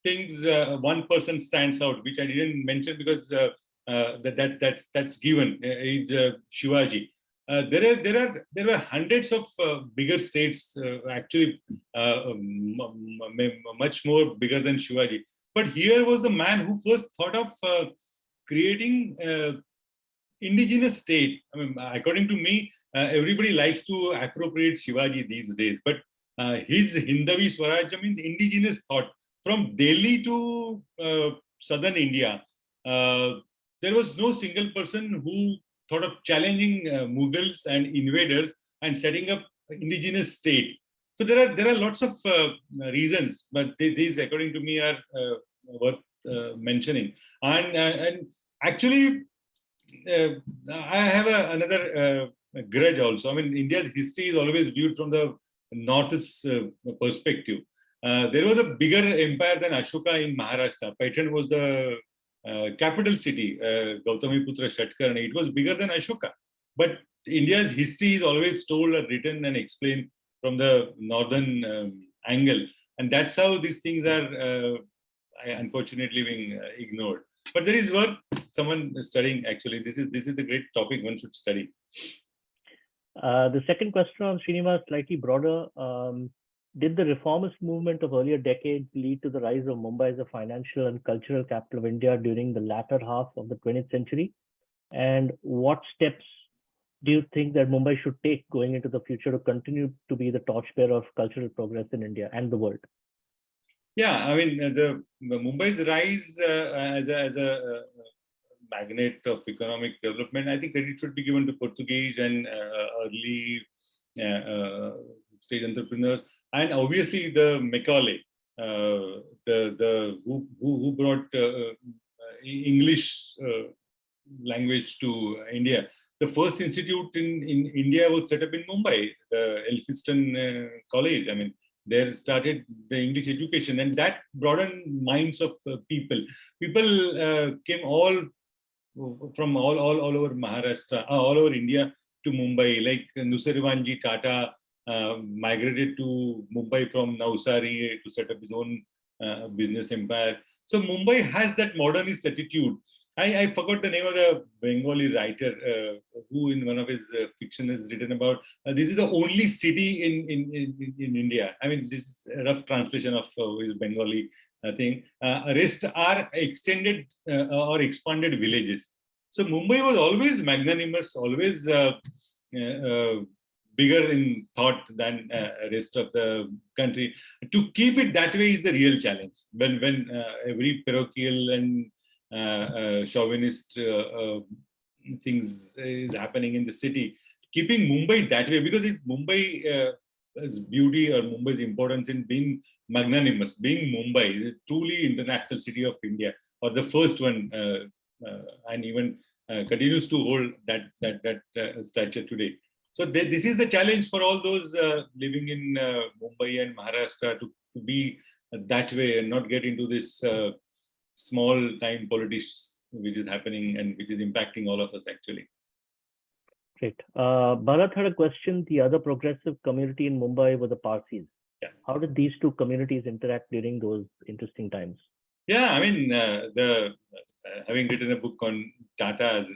things, one person stands out, which I didn't mention because that's given. It's Shivaji. There were hundreds of bigger states, actually much more bigger than Shivaji. But here was the man who first thought of creating indigenous state. I mean, according to me, everybody likes to appropriate Shivaji these days. But his Hindavi Swarajya means indigenous thought. From Delhi to southern India, there was no single person who thought of challenging Mughals and invaders and setting up indigenous state. So there are lots of reasons, but these, according to me, are worth mentioning. And actually, I have another grudge also. I mean, India's history is always viewed from the North's perspective. There was a bigger empire than Ashoka in Maharashtra. Paitan was the capital city, Gautamiputra Shatkarni. It was bigger than Ashoka. But India's history is always told, written, and explained from the northern angle. And that's how these things are unfortunately being ignored. But there is worth someone studying, actually. This is a great topic one should study. The second question on Srinivas, slightly broader. did the reformist movement of earlier decades lead to the rise of Mumbai as a financial and cultural capital of India during the latter half of the 20th century? And what steps do you think that Mumbai should take going into the future to continue to be the torchbearer of cultural progress in India and the world? Yeah, I mean, the Mumbai's rise as a magnet of economic development, I think credit should be given to Portuguese and early stage entrepreneurs, and obviously the Macaulay, who brought English language to India. The first institute in India was set up in Mumbai, the Elphinstone College. I mean, there started the English education, and that broadened minds of people. People came all from all over Maharashtra, all over India to Mumbai. Like Nusirwanji Tata migrated to Mumbai from Navsari to set up his own business empire. So Mumbai has that modernist attitude. I forgot the name of the Bengali writer who in one of his fiction has written about this is the only city in India. I mean, this is a rough translation of his Bengali thing. Rest are extended or expanded villages. So Mumbai was always magnanimous, always bigger in thought than rest of the country. To keep it that way is the real challenge. When every parochial and chauvinist things is happening in the city, keeping Mumbai that way, because Mumbai's beauty or Mumbai's importance in being magnanimous, being Mumbai, is a truly international city of India, or the first one, and even continues to hold that stature today. So this is the challenge for all those living in Mumbai and Maharashtra to be that way and not get into this small time politics which is happening and which is impacting all of us actually. Great. Bharat had a question. The other progressive community in Mumbai were the Parsis. Yeah. How did these two communities interact during those interesting times? Yeah, I mean, having written a book on Tatas,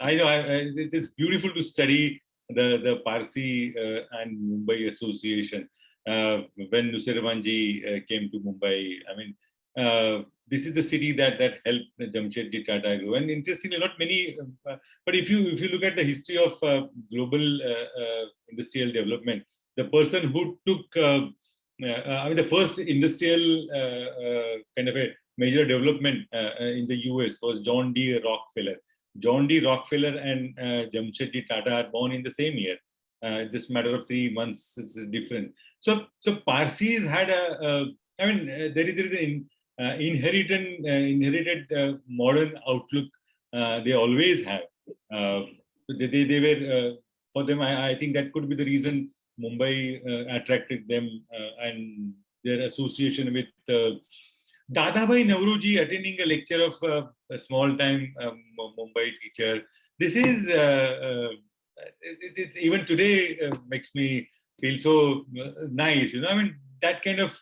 I know it is beautiful to study the Parsi and Mumbai association. When Nusirwanji came to Mumbai, I mean, this is the city that helped Jamshedji Tata grow. And interestingly, not many, but if you look at the history of global industrial development, the person who took, I mean, the first industrial kind of a major development in the US was John D. Rockefeller. John D. Rockefeller and Jamshedji Tata are born in the same year. Just matter of 3 months is different. So Parsis had I mean, there is an inherited modern outlook. They always have. They were for them. I think that could be the reason Mumbai attracted them and their association with Dadabhai Nauroji attending a lecture of a small-time Mumbai teacher. This is it's even today makes me feel so nice. You know, I mean, that kind of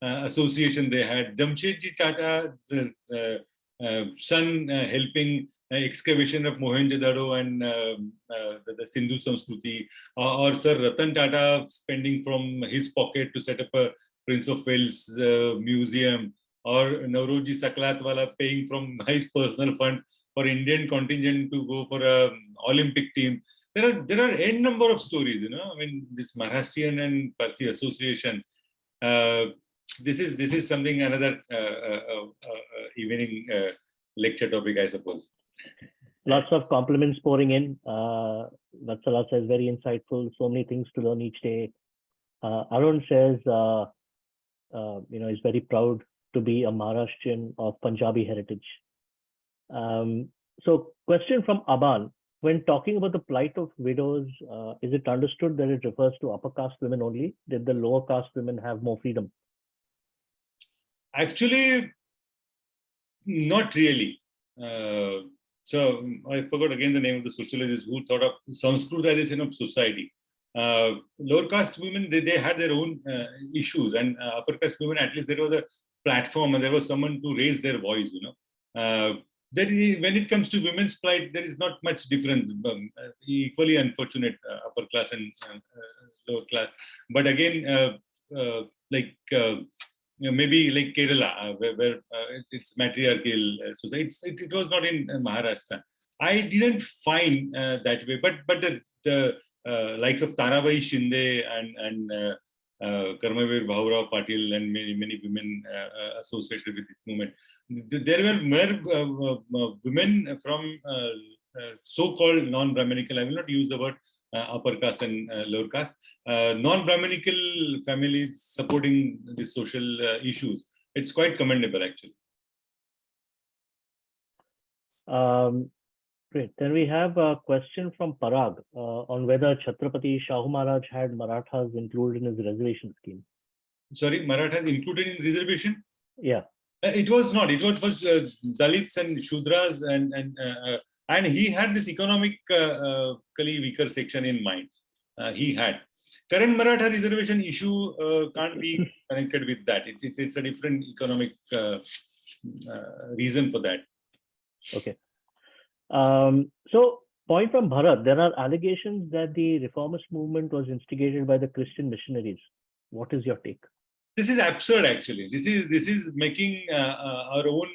association they had. Jamshedji Tata's son helping excavation of Mohenjo-daro and the Sindhu Samskruti, or Sir Ratan Tata spending from his pocket to set up a Prince of Wales museum, or Nauroji Saklatwala paying from his personal funds for Indian contingent to go for an Olympic team. There are n number of stories, you know. I mean, this Maharashtrian and Parsi association. This is something another evening lecture topic, I suppose. Lots of compliments pouring in. Vatsala says very insightful. So many things to learn each day. Arun says, is very proud to be a Maharashtrian of Punjabi heritage. So, question from Aban. When talking about the plight of widows, is it understood that it refers to upper caste women only? Did the lower caste women have more freedom? Actually, not really. So I forgot again the name of the sociologist who thought of Sanskritization of society. Lower caste women, they had their own issues, and upper caste women, at least there was a platform and there was someone to raise their voice, you know. When it comes to women's plight, there is not much difference. Equally unfortunate upper class and lower class. But again, maybe like Kerala, where it's matriarchal society. It was not in Maharashtra. I didn't find that way. But the likes of Tarabai Shinde and Karmavir Bhaurao Patil and many women associated with this movement. There were more women from so-called non-Brahminical. I will not use the word upper caste and lower caste. Non-Brahminical families supporting these social issues. It's quite commendable, actually. Great. Then we have a question from Parag on whether Chhatrapati Shahu Maharaj had Marathas included in his reservation scheme. Sorry, Marathas included in reservation? Yeah. It was not. It was Dalits and Shudras, and he had this economically weaker section in mind. He had. Current Maratha reservation issue can't be connected with that. It's a different economic reason for that. Okay. So, point from Bharat, there are allegations that the reformist movement was instigated by the Christian missionaries. What is your take? This is absurd, actually. This is making our own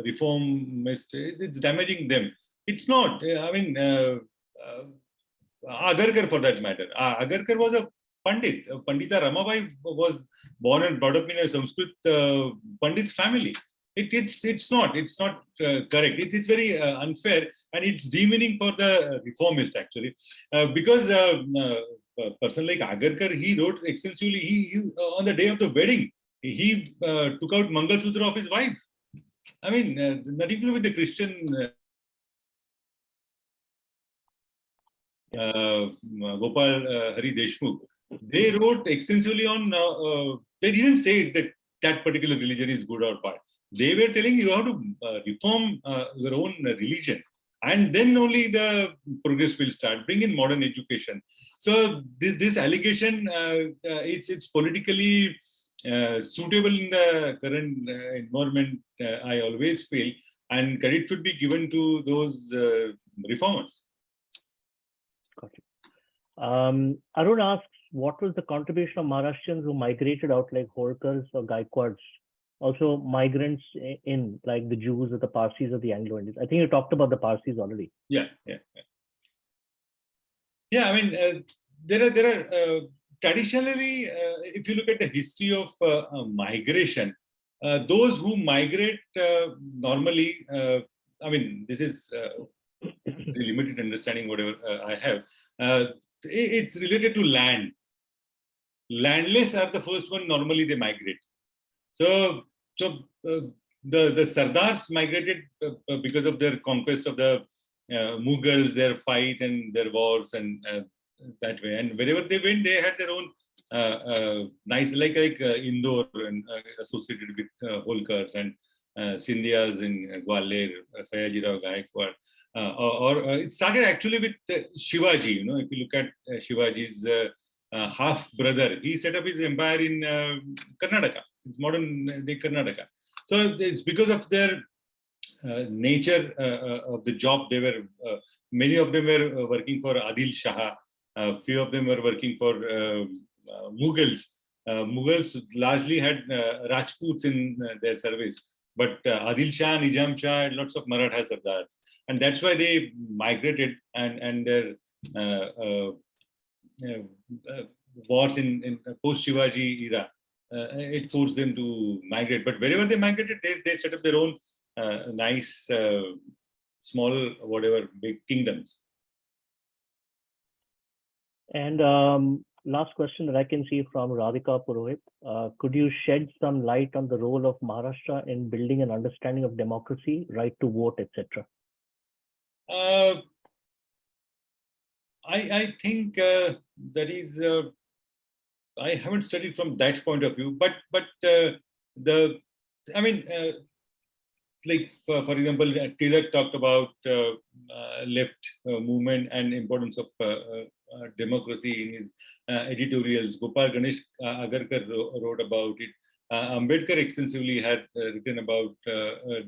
reformist. It's damaging them. It's not. I mean, Agarkar, for that matter. Agarkar was a Pandit. Pandita Ramabai was born and brought up in a Sanskrit Pandit's family. It's not correct. It's very unfair, and it's demeaning for the reformist, actually, because a person like Agarkar, he wrote extensively. He on the day of the wedding, he took out Mangal Sutra of his wife. I mean, nothing to do with the Christian Gopal Hari Deshmukh. They wrote extensively on. They didn't say that particular religion is good or bad. They were telling you how to reform your own religion, and then only the progress will start. Bring in modern education. So this allegation, it's politically suitable in the current environment. I always feel, and credit should be given to those reformers. Got it. Arun asks, what was the contribution of Maharashtrians who migrated out like Holkars or Gaikwads? Also migrants in like the Jews or the Parsis or the Anglo-Indians. I think you talked about the Parsis already. Yeah. I mean, there are traditionally, if you look at the history of migration, those who migrate normally, I mean, this is limited understanding, whatever I have. It's related to land. Landless are the first one. Normally, they migrate. So the Sardars migrated because of their conquest of the Mughals, their fight and their wars, and that way. And wherever they went, they had their own nice, like Indore and associated with Holkars and Scindias in Gwalior, Sayajirao Gaikwad. It started actually with Shivaji. If you look at Shivaji's half brother, he set up his empire in Karnataka. It's modern day Karnataka. So it's because of their nature of the job. They were many of them were working for Adil Shah. Few of them were working for Mughals. Mughals largely had Rajputs in their service, but Adil Shah, Nizam Shah had lots of Maratha Sardars, and that's why they migrated, and their wars in post Shivaji era. It forced them to migrate, but wherever they migrated, they set up their own nice, small, whatever, big kingdoms. And last question that I can see from Radhika Purohit. Could you shed some light on the role of Maharashtra in building an understanding of democracy, right to vote, etc.? I think that is. I haven't studied from that point of view, but I mean, like for example, Tilak talked about left movement and importance of democracy in his editorials. Gopal Ganesh Agarkar wrote about it. Ambedkar extensively had written about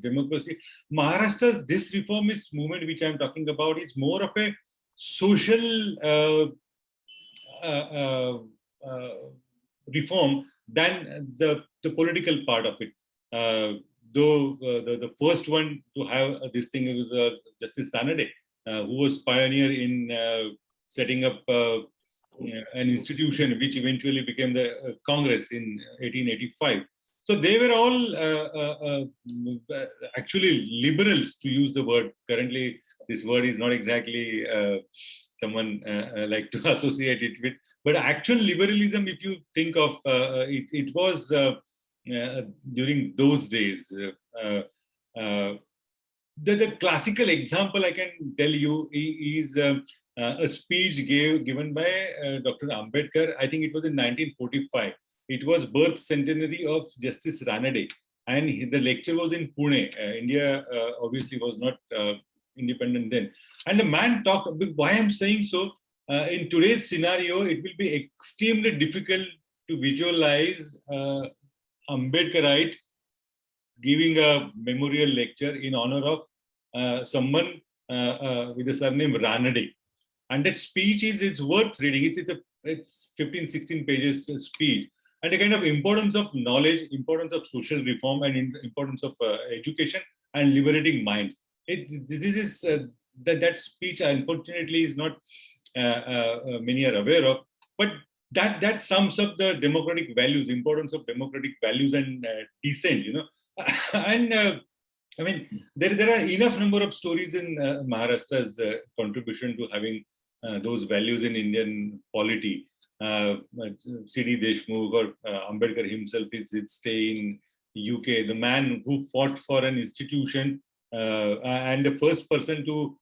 democracy. Maharashtra's this reformist movement, which I'm talking about, is more of a social reform than the political part of it. Though the first one to have this thing was Justice Ranade, who was pioneer in setting up an institution which eventually became the Congress in 1885. So they were all actually liberals, to use the word. Currently, this word is not exactly someone like to associate it with. But actual liberalism, if you think of it was during those days. The classical example I can tell you is a speech given by Dr. Ambedkar. I think it was in 1945. It was birth centenary of Justice Ranade, and the lecture was in Pune. India obviously was not independent then. And the man talked. Why I'm saying so? In today's scenario, it will be extremely difficult to visualize Ambedkarite giving a memorial lecture in honor of someone with the surname Ranade. And that speech it's worth reading. It's 15, 16 pages speech. And the kind of importance of knowledge, importance of social reform, and importance of education and liberating minds. This is that speech, unfortunately, is not many are aware of, but that sums up the democratic values, importance of democratic values and dissent, and I mean, there are enough number of stories in Maharashtra's contribution to having those values in Indian polity. C.D. Deshmukh or Ambedkar himself is stay in UK, the man who fought for an institution and the first person to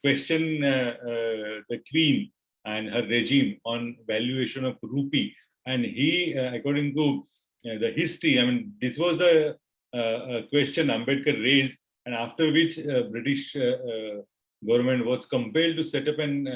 question the Queen and her regime on valuation of rupee. And he, according to the history, I mean, this was the question Ambedkar raised, and after which British government was compelled to set up an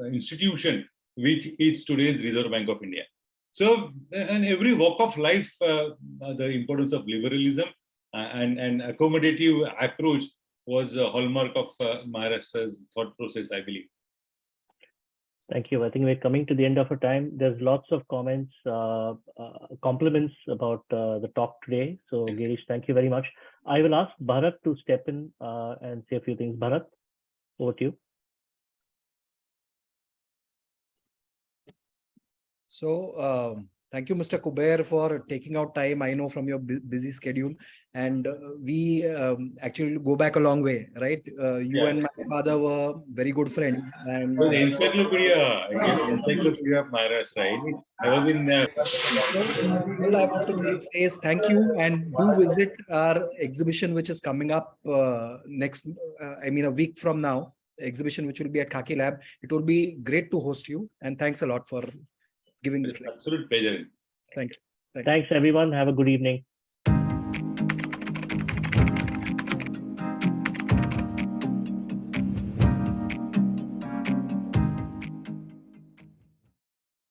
institution which is today's Reserve Bank of India. So, in every walk of life, the importance of liberalism and accommodative approach was a hallmark of Maharashtra's thought process, I believe. Thank you. I think we're coming to the end of our time. There's lots of comments, compliments about the talk today. So, Girish, thank you very much. I will ask Bharat to step in and say a few things. Bharat, over to you. So, thank you, Mr. Kuber, for taking out time. I know from your busy schedule, and we actually go back a long way, right? You and my father were very good friends. And the encyclopedia of Maharashtra. I was in. All I want to say is thank you, and do visit our exhibition, which is coming up next. I mean, a week from now. Exhibition which will be at Khaki Lab. It will be great to host you, and thanks a lot for giving this lecture. Absolute pleasure. Thank you. Thanks, everyone. Have a good evening.